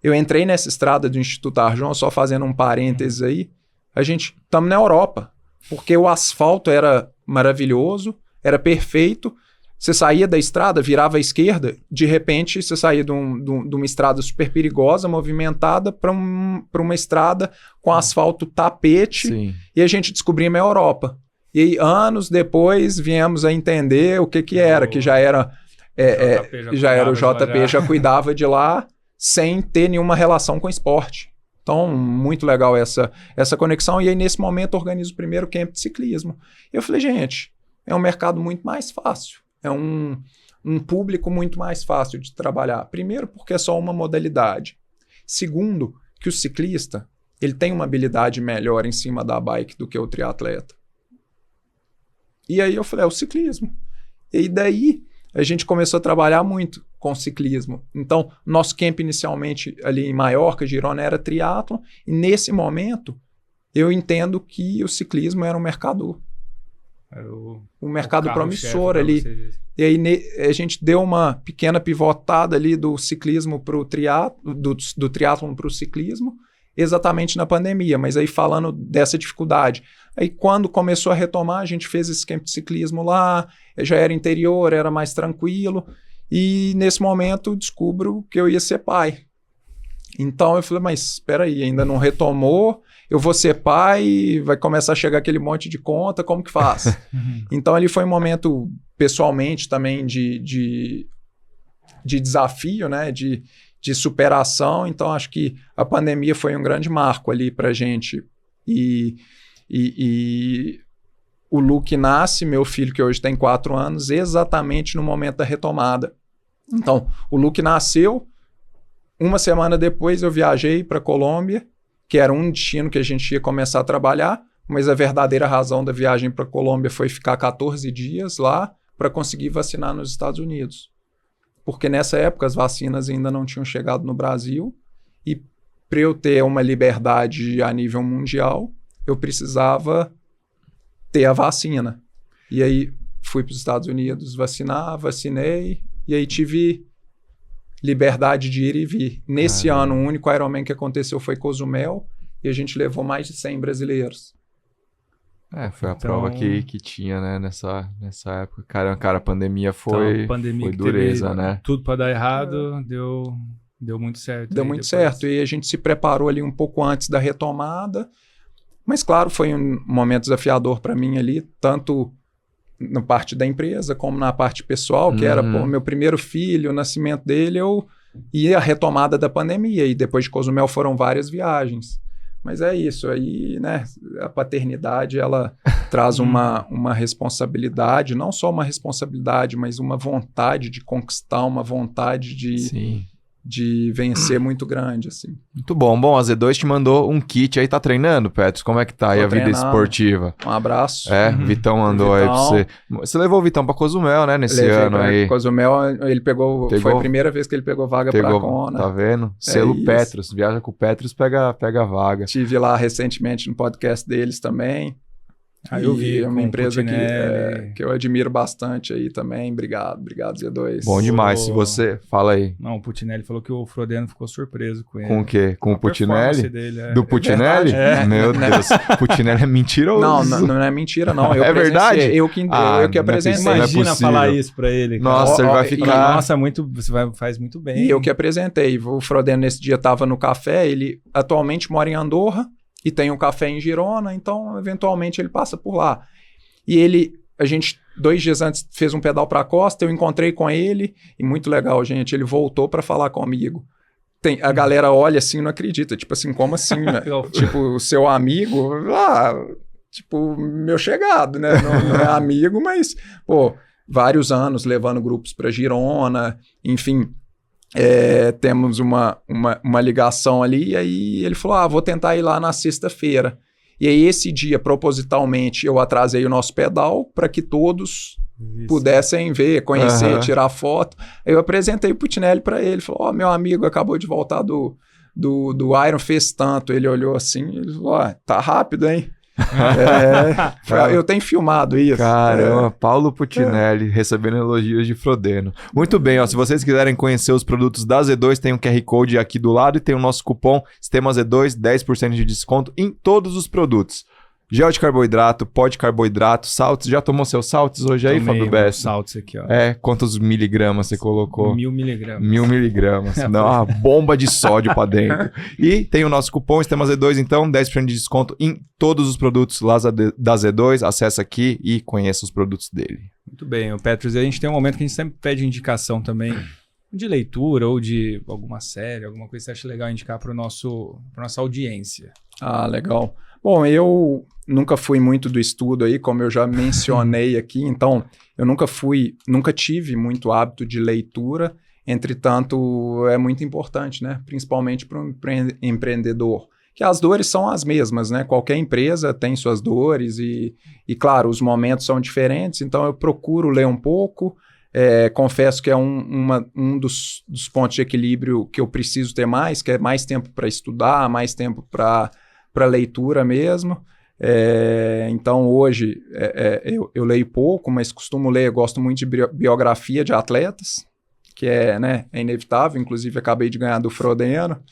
Eu entrei nessa estrada do Instituto Arjon, só fazendo um parênteses aí, estamos na Europa, porque o asfalto era maravilhoso, era perfeito, você saía da estrada, virava à esquerda, de repente você saía de uma estrada super perigosa, movimentada, para uma estrada com asfalto tapete. Sim. E a gente descobria a Europa. E aí, anos depois, viemos a entender o que era, que já era o JP, já cuidava de lá, sem ter nenhuma relação com esporte. Então, muito legal essa conexão. E aí, nesse momento, organizo o primeiro camp de ciclismo. E eu falei, gente, é um mercado muito mais fácil. É um público muito mais fácil de trabalhar. Primeiro, porque é só uma modalidade. Segundo, que o ciclista, ele tem uma habilidade melhor em cima da bike do que o triatleta. E aí eu falei, é o ciclismo. E daí a gente começou a trabalhar muito com ciclismo. Então, nosso camp inicialmente ali em Maiorca, Girona, era triatlon. E nesse momento, eu entendo que o ciclismo era um mercado, mercado promissor ali. E aí a gente deu uma pequena pivotada ali do ciclismo para o triatlon, do triatlon para o ciclismo, exatamente na pandemia, mas aí falando dessa dificuldade. Aí quando começou a retomar, a gente fez esse camp de ciclismo lá, já era interior, era mais tranquilo, e nesse momento descubro que eu ia ser pai. Então eu falei, mas espera aí, ainda não retomou, eu vou ser pai, vai começar a chegar aquele monte de conta, como que faz? Então ali foi um momento, pessoalmente também, de desafio, né, de superação. Então acho que a pandemia foi um grande marco ali pra gente. E o Luke nasce, meu filho, que hoje tem 4 anos, exatamente no momento da retomada. Então, o Luke nasceu, uma semana depois eu viajei para Colômbia, que era um destino que a gente ia começar a trabalhar, mas a verdadeira razão da viagem para Colômbia foi ficar 14 dias lá para conseguir vacinar nos Estados Unidos. Porque nessa época as vacinas ainda não tinham chegado no Brasil e para eu ter uma liberdade a nível mundial, eu precisava ter a vacina. E aí fui para os Estados Unidos vacinar, vacinei, e aí tive liberdade de ir e vir. Nesse ano, o único Ironman que aconteceu foi Cozumel, e a gente levou mais de 100 brasileiros. Foi a prova que tinha, né, nessa época. Cara, a pandemia foi dureza, né? Tudo para dar errado, deu muito certo. Deu muito certo, e a gente se preparou ali um pouco antes da retomada, mas claro, foi um momento desafiador para mim ali, tanto na parte da empresa como na parte pessoal, que era meu primeiro filho, o nascimento dele, e a retomada da pandemia, e depois de Cozumel foram várias viagens. Mas é isso, aí, né, a paternidade, ela traz uma responsabilidade, não só uma responsabilidade, mas uma vontade de conquistar, uma vontade de vencer muito grande, assim. Muito bom. Bom, a Z2 te mandou um kit aí, tá treinando, Petros? Como é que tá aí a vida esportiva? Um abraço. Vitão mandou aí pra você. Você levou o Vitão pra Cozumel, né, nesse ano aí. Cozumel, ele foi a primeira vez que ele pegou vaga pra Kona. Tá vendo? Selo Petros, viaja com o Petros, pega a vaga. Estive lá recentemente no podcast deles também. Eu vi, é uma empresa que eu admiro bastante aí também. Obrigado, Z2. Bom demais. Se você... Fala aí. Não, o Putinelli falou que o Frodeno ficou surpreso com ele. Com o quê? Com o Putinelli? Dele, Do Putinelli? Meu Deus. Putinelli é mentiroso. Não é mentira, não. É verdade? Eu que apresentei. Imagina falar isso pra ele. Cara. Nossa, ele vai ficar... Nossa, você faz muito bem. E eu que apresentei. O Frodeno nesse dia estava no café. Ele atualmente mora em Andorra. E tem um café em Girona, então, eventualmente, ele passa por lá. E a gente, 2 dias antes, fez um pedal para a costa, eu encontrei com ele, e muito legal, gente, ele voltou para falar comigo. A galera olha assim, não acredita, tipo assim, como assim, né? Tipo, o seu amigo, tipo, meu chegado, né? Não é amigo, mas, pô, vários anos levando grupos para Girona, enfim... temos uma ligação ali, e aí ele falou, vou tentar ir lá na sexta-feira. E aí esse dia, propositalmente, eu atrasei o nosso pedal para que todos pudessem ver, conhecer, tirar foto. Aí eu apresentei o Putinelli para ele, falou, meu amigo acabou de voltar do Iron, fez tanto. Ele olhou assim, ele falou, tá rápido, hein? Eu tenho filmado isso. Caramba, Paulo Putinelli recebendo elogios de Frodeno. Muito bem, se vocês quiserem conhecer os produtos da Z2, tem um QR Code aqui do lado e tem o nosso cupom Sistema Z2, 10% de desconto em todos os produtos. Gel de carboidrato, pó de carboidrato, saltos. Já tomou seus saltos hoje aí, Fábio Bessa? Saltos aqui, ó. Quantos miligramas você colocou? 1000 miligramas. 1000 miligramas. Dá uma bomba de sódio pra dentro. E tem o nosso cupom Sistema Z2, então, 10% de desconto em todos os produtos lá da Z2. Acessa aqui e conheça os produtos dele. Muito bem, Petros. A gente tem um momento que a gente sempre pede indicação também de leitura ou de alguma série, alguma coisa que você acha legal indicar para nossa audiência. Legal. Bom, eu nunca fui muito do estudo aí, como eu já mencionei aqui, então eu nunca tive muito hábito de leitura, entretanto é muito importante, né? Principalmente para um empreendedor. que as dores são as mesmas, né? Qualquer empresa tem suas dores e claro, os momentos são diferentes, então eu procuro ler um pouco. Confesso que é um dos pontos de equilíbrio que eu preciso ter mais, que é mais tempo para estudar, mais tempo para leitura mesmo. Então hoje eu leio pouco, mas costumo ler, eu gosto muito de biografia de atletas, que é inevitável, inclusive acabei de ganhar do Frodeno,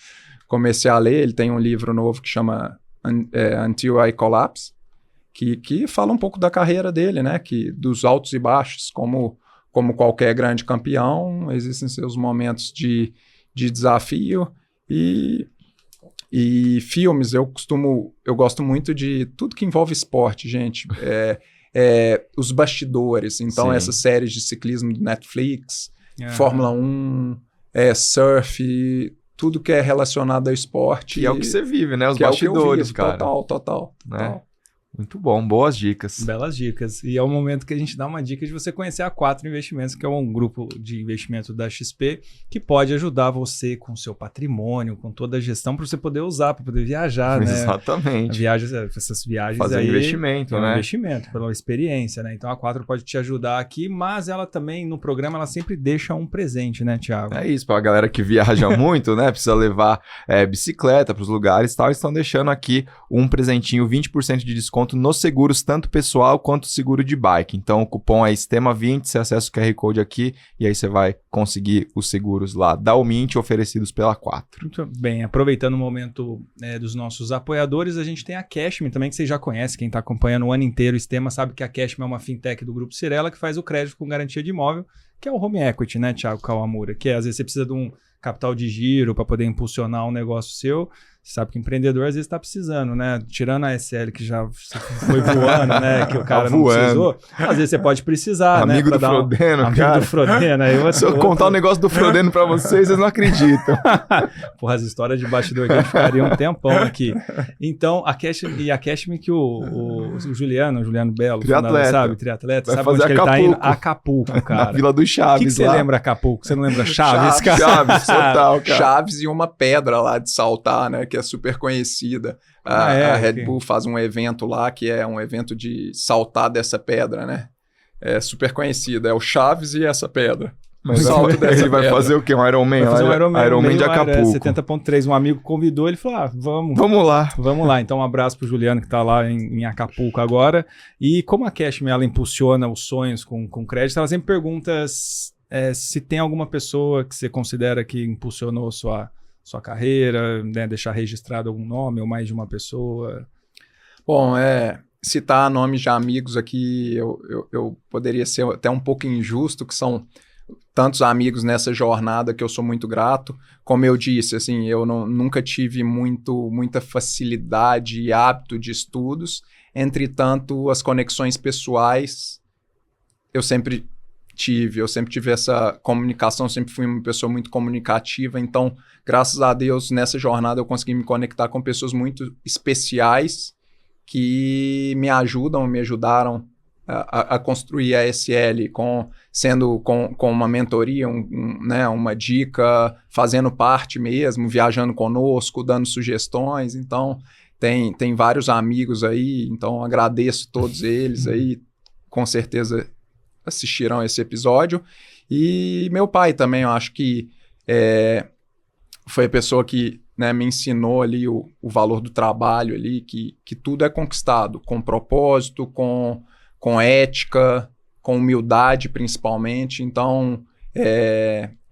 comecei a ler, ele tem um livro novo que chama Until I Collapse, que fala um pouco da carreira dele, né, dos altos e baixos, como qualquer grande campeão, existem seus momentos de desafio e filmes, eu gosto muito de tudo que envolve esporte, gente, os bastidores, então essas séries de ciclismo do Netflix, Fórmula 1, surf, tudo que é relacionado ao esporte. E é o que você vive, né? Os bastidores, cara. Total. Muito bom, boas dicas. Belas dicas. E é o momento que a gente dá uma dica de você conhecer a 4 Investimentos, que é um grupo de investimento da XP, que pode ajudar você com o seu patrimônio, com toda a gestão, para você poder usar, para poder viajar, né? Exatamente. Essas viagens fazer aí... investimento, né? Investimento, pela experiência, né? Então a 4 pode te ajudar aqui, mas ela também, no programa, ela sempre deixa um presente, né, Thiago? É isso, para a galera que viaja muito, né? Precisa levar bicicleta para os lugares e tal, estão deixando aqui um presentinho, 20% de desconto nos seguros, tanto pessoal quanto seguro de bike. Então o cupom é STEMA20, você acessa o QR Code aqui e aí você vai conseguir os seguros lá da Umint oferecidos pela 4. Muito bem, aproveitando o momento dos nossos apoiadores, a gente tem a Cashme também, que você já conhece, quem está acompanhando o ano inteiro o STEMA sabe que a Cashme é uma fintech do Grupo Cirela que faz o crédito com garantia de imóvel, que é o home equity, né, Thiago Kawamura, que às vezes você precisa de um capital de giro para poder impulsionar um negócio seu. Você sabe que empreendedor às vezes está precisando, né? Tirando a SL que já foi voando, né? Que o cara não precisou. Às vezes você pode precisar, amigo né? Do Frodeno, amigo cara. do Frodeno. Aí se eu contar o negócio do Frodeno para vocês não acreditam. Porra, as histórias de bastidor aqui ficariam um tempão aqui. Então, a Cashme que o Juliano Belo, triatleta, sabe? Triatleta, vai sabe onde fazer que ele tá indo? Acapulco, cara. Na Vila do Chaves. O que você lembra Acapulco? Você não lembra Chaves, cara? Chaves, total, cara. Chaves e uma pedra lá de saltar, né? Que é super conhecida. A Red Bull faz um evento lá, que é um evento de saltar dessa pedra, né? É super conhecida. É o Chaves e essa pedra. Mas ele vai fazer o quê? Um Ironman? Vai fazer um Ironman de Acapulco. 70.3. Um amigo convidou, ele falou, vamos lá. Vamos lá. Então, um abraço pro Juliano, que tá lá em Acapulco agora. E como a Cashme, ela impulsiona os sonhos com crédito, ela sempre pergunta se tem alguma pessoa que você considera que impulsionou sua carreira, né, deixar registrado algum nome ou mais de uma pessoa. Bom, citar nomes de amigos aqui, eu poderia ser até um pouco injusto, que são tantos amigos nessa jornada que eu sou muito grato. Como eu disse, assim, eu nunca tive muita facilidade e hábito de estudos, entretanto, as conexões pessoais eu sempre tive essa comunicação, sempre fui uma pessoa muito comunicativa, então, graças a Deus, nessa jornada eu consegui me conectar com pessoas muito especiais que me ajudaram a construir a SL, com uma mentoria, né, uma dica, fazendo parte mesmo, viajando conosco, dando sugestões. Então, tem vários amigos aí, então agradeço todos eles aí, com certeza assistirão esse episódio. E meu pai também, eu acho que foi a pessoa que, né, me ensinou ali o valor do trabalho ali, que tudo é conquistado com propósito, com ética, com humildade principalmente. Então,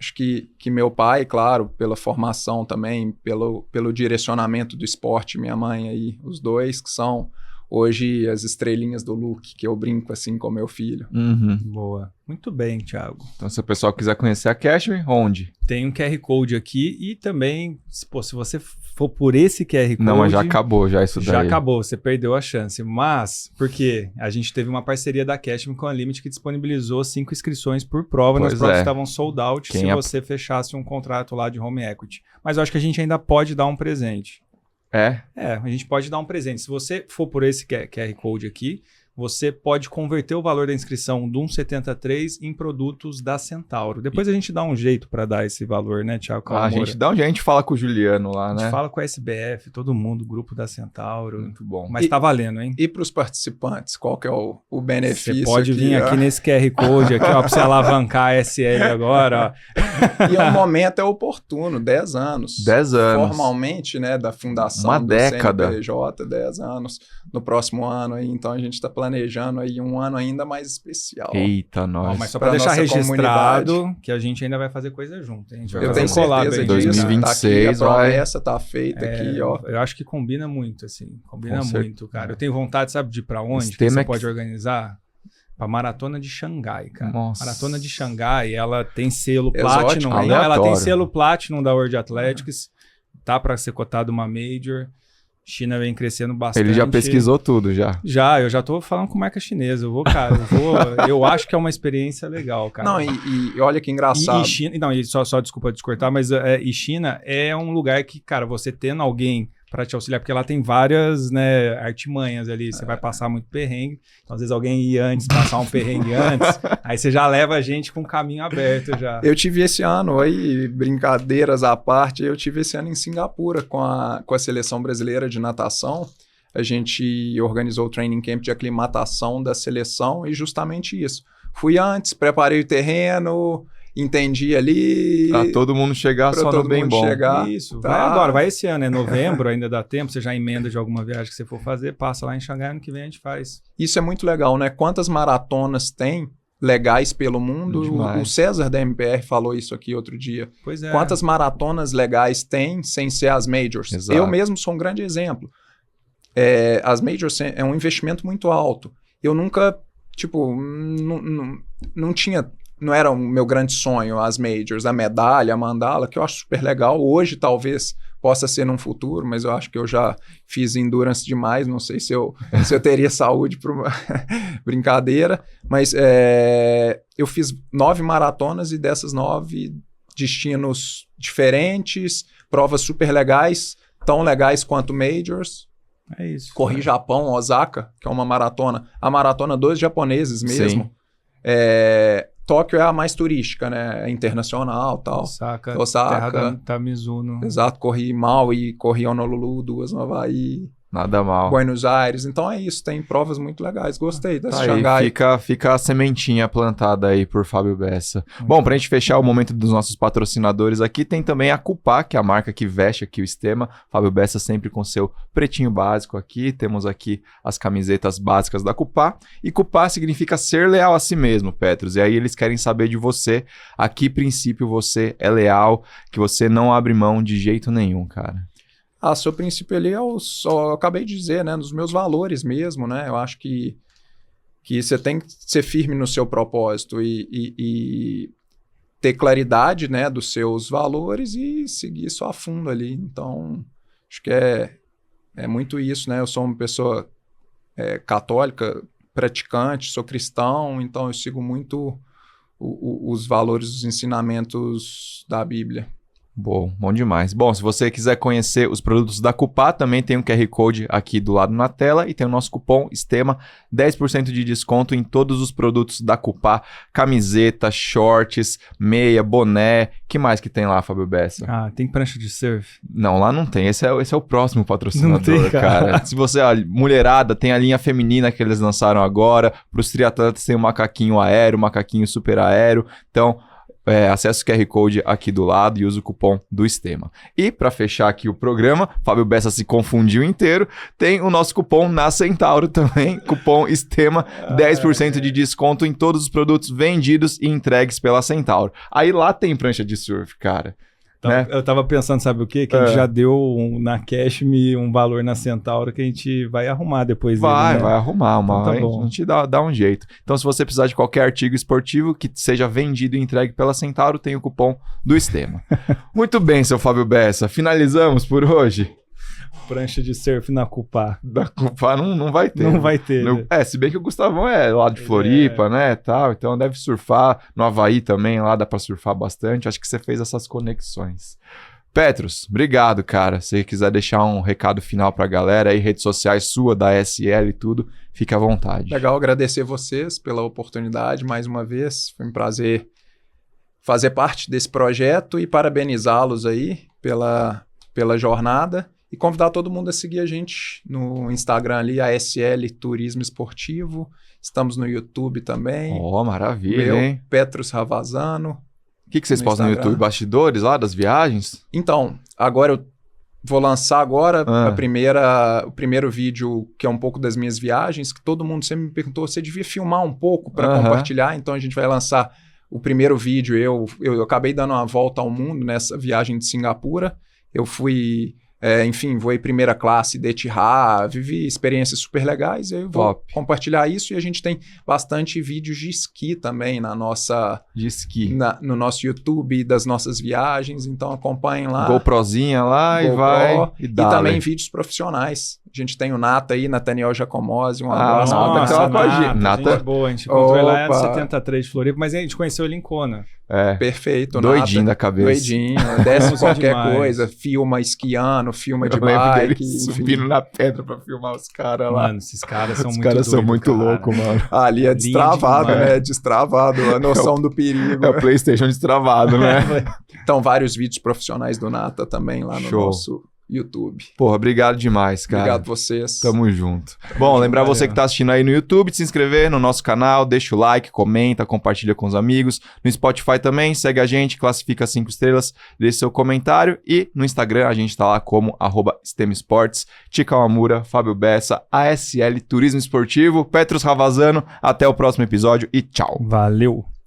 acho que meu pai, claro, pela formação também, pelo direcionamento do esporte, minha mãe aí, os dois que são hoje as estrelinhas do Luke, que eu brinco assim com meu filho. Uhum. Boa. Muito bem, Thiago. Então, se o pessoal quiser conhecer a Cashme, onde? Tem um QR Code aqui e também, se você for por esse QR Code... Não, mas já acabou, já isso daí. Já acabou, você perdeu a chance. Mas, porque a gente teve uma parceria da Cashme com a Limit que disponibilizou 5 inscrições por prova, nas provas que estavam sold out se você fechasse um contrato lá de home equity. Mas eu acho que a gente ainda pode dar um presente. A gente pode dar um presente. Se você for por esse QR Code aqui, você pode converter o valor da inscrição do 173 em produtos da Centauro. Depois a gente dá um jeito para dar esse valor, né, Thiago? A gente dá um jeito, a gente fala com o Juliano lá, A né? gente fala com a SBF, todo mundo, grupo da Centauro. Muito bom. Mas tá valendo, hein? E para os participantes, qual que é o benefício? Você pode vir aqui nesse QR Code aqui, ó, para você alavancar a SL agora, ó. E o momento é oportuno, 10 anos. 10 anos. Formalmente, né, da fundação Uma do década. CNPJ, 10 anos. No próximo ano aí, então a gente está planejando aí um ano ainda mais especial. Eita, Ó, nós. mas só Pra para deixar nossa registrado que a gente ainda vai fazer coisa junto. Hein? A gente vai Eu fazer tenho um collab certeza aí. disso. 2026 tá aqui, a vai- promessa tá feita aqui, ó. Eu acho que combina muito, assim. Combina Com muito, cara. Eu tenho vontade, sabe, de ir pra onde? Esse Que tema você é que- pode organizar? Pra Maratona de Xangai, cara. Nossa. Maratona de Xangai, ela tem selo Exótico, Platinum. Não, aleatório. ela tem selo Platinum da World Athletics. Tá pra ser cotado uma Major. China vem crescendo bastante. Ele já pesquisou tudo, já. Eu já tô falando com marca chinesa. Eu acho que é uma experiência legal, cara. Não, e olha que engraçado. E China, não, só desculpa te cortar, mas e China é um lugar que, cara, você tendo alguém para te auxiliar, porque lá tem várias, né, artimanhas ali, você vai passar muito perrengue, então às vezes alguém ir antes, passar um perrengue antes, aí você já leva a gente com o caminho aberto já. Eu tive esse ano aí, brincadeiras à parte, eu tive esse ano em Singapura com a seleção brasileira de natação. A gente organizou o training camp de aclimatação da seleção e justamente isso. Fui antes, preparei o terreno, entendi ali. Pra todo mundo chegar Pra só no todo bem mundo bom. chegar. Isso, Tá. vai agora, vai esse ano, é novembro, ainda dá tempo, você já emenda de alguma viagem que você for fazer, passa lá em Xangai, ano que vem a gente faz. Isso é muito legal, né? Quantas maratonas tem legais pelo mundo? Demais. O César da MPR falou isso aqui outro dia. Pois é. Quantas maratonas legais tem sem ser as majors? Exato. Eu mesmo sou um grande exemplo. As majors é um investimento muito alto. Eu nunca, tipo, não tinha... Não era o meu grande sonho, as majors, a medalha, a mandala, que eu acho super legal. Hoje, talvez, possa ser num futuro, mas eu acho que eu já fiz endurance demais. Não sei se eu teria saúde para uma brincadeira. Mas eu fiz 9 maratonas e dessas 9 destinos diferentes, provas super legais, tão legais quanto majors. É isso. Corri Japão, Osaka, que é uma maratona. A maratona dos japoneses mesmo. Sim. Tóquio é a mais turística, né? É internacional e tal. Osaka, Osaka. terra da Tamizuno. Exato, corri Maui, corri Honolulu, 2 no Havaí, Nada mal. Buenos Aires. Então é isso, tem provas muito legais. Gostei dessa Tá aí, Xangai. fica a sementinha plantada aí por Fábio Bessa. Bom, pra gente fechar o momento dos nossos patrocinadores aqui, tem também a Cupá, que é a marca que veste aqui o Estema. Fábio Bessa sempre com seu pretinho básico aqui. Temos aqui as camisetas básicas da Cupá. E Cupá significa ser leal a si mesmo, Petros. E aí eles querem saber de você. A que princípio você é leal, que você não abre mão de jeito nenhum, cara. Seu princípio ali eu acabei de dizer, né? Dos meus valores mesmo, né? Eu acho que você tem que ser firme no seu propósito e ter claridade, né? Dos seus valores e seguir isso a fundo ali. Então, acho que é muito isso, né? Eu sou uma pessoa católica, praticante, sou cristão, então eu sigo muito os valores, os ensinamentos da Bíblia. Bom demais. Bom, se você quiser conhecer os produtos da Cupá, também tem um QR Code aqui do lado na tela e tem o nosso cupom Estema, 10% de desconto em todos os produtos da Cupá, camiseta, shorts, meia, boné, que mais que tem lá, Fábio Bessa? Tem prancha de surf? Não, lá não tem, esse é o próximo patrocinador, Não tem, cara. Se você, mulherada, tem a linha feminina que eles lançaram agora, para os triatletas tem o macaquinho aéreo, macaquinho super aéreo, então... acesse o QR Code aqui do lado e use o cupom do Estema. E para fechar aqui o programa, Fábio Bessa se confundiu inteiro, tem o nosso cupom na Centauro também, cupom Estema, 10% de desconto em todos os produtos vendidos e entregues pela Centauro. Aí lá tem prancha de surf, cara. Né? Eu tava pensando, sabe o quê? Que a gente já deu na Cashme um valor na Centauro que a gente vai arrumar depois. Vai dele, né? arrumar uma Então tá hora, bom. a gente dá um jeito. Então, se você precisar de qualquer artigo esportivo que seja vendido e entregue pela Centauro, tem o cupom do Estema. Muito bem, seu Fábio Bessa. Finalizamos por hoje. Prancha de surf na Cupá. Da Cupá não vai ter. Não vai ter. né? Se bem que o Gustavão é lá de Floripa, né, tal, então deve surfar. No Havaí também, lá dá pra surfar bastante. Acho que você fez essas conexões. Petros, obrigado, cara. Se quiser deixar um recado final pra galera aí, redes sociais sua, da SL e tudo, fique à vontade. Legal, agradecer vocês pela oportunidade mais uma vez. Foi um prazer fazer parte desse projeto e parabenizá-los aí pela jornada e convidar todo mundo a seguir a gente no Instagram ali, ASL Turismo Esportivo. Estamos no YouTube também. Maravilha, hein? Petros Ravazano. O que vocês postam no YouTube? Bastidores lá das viagens? Então, agora eu vou lançar o primeiro vídeo, que é um pouco das minhas viagens, que todo mundo sempre me perguntou, você devia filmar um pouco para compartilhar, então a gente vai lançar o primeiro vídeo. Eu acabei dando uma volta ao mundo nessa viagem de Singapura. Eu fui, voei primeira classe de Etihad, vivi experiências super legais, e eu vou compartilhar isso. E a gente tem bastante vídeos de esqui também no nosso YouTube, das nossas viagens, então acompanhem lá. GoProzinha lá e vai. E também vídeos profissionais. A gente tem o Nata aí, Nathaniel Giacomozzi, um abraço. Nata é boa, a gente encontrou ele lá no 73 de Floripa, mas a gente conheceu ele em Kona. Perfeito, doidinho da cabeça. Doidinho, desce qualquer coisa, filma esquiando, filma de bike. Subindo na pedra pra filmar os caras lá. Mano, esses caras são muito doidos. Os caras são muito loucos, mano. Ali é destravado, né? Destravado, a noção do perigo. É o PlayStation destravado, né? Então, vários vídeos profissionais do Nata também lá no nosso YouTube. Porra, obrigado demais, cara. Obrigado vocês. Tamo junto. Bom, lembrar você que tá assistindo aí no YouTube, de se inscrever no nosso canal, deixa o like, comenta, compartilha com os amigos. No Spotify também, segue a gente, classifica 5 estrelas, deixa seu comentário. E no Instagram a gente tá lá como @STEMesports, Tica Amura, Fábio Bessa, ASL Turismo Esportivo, Petros Ravazano. Até o próximo episódio e tchau. Valeu!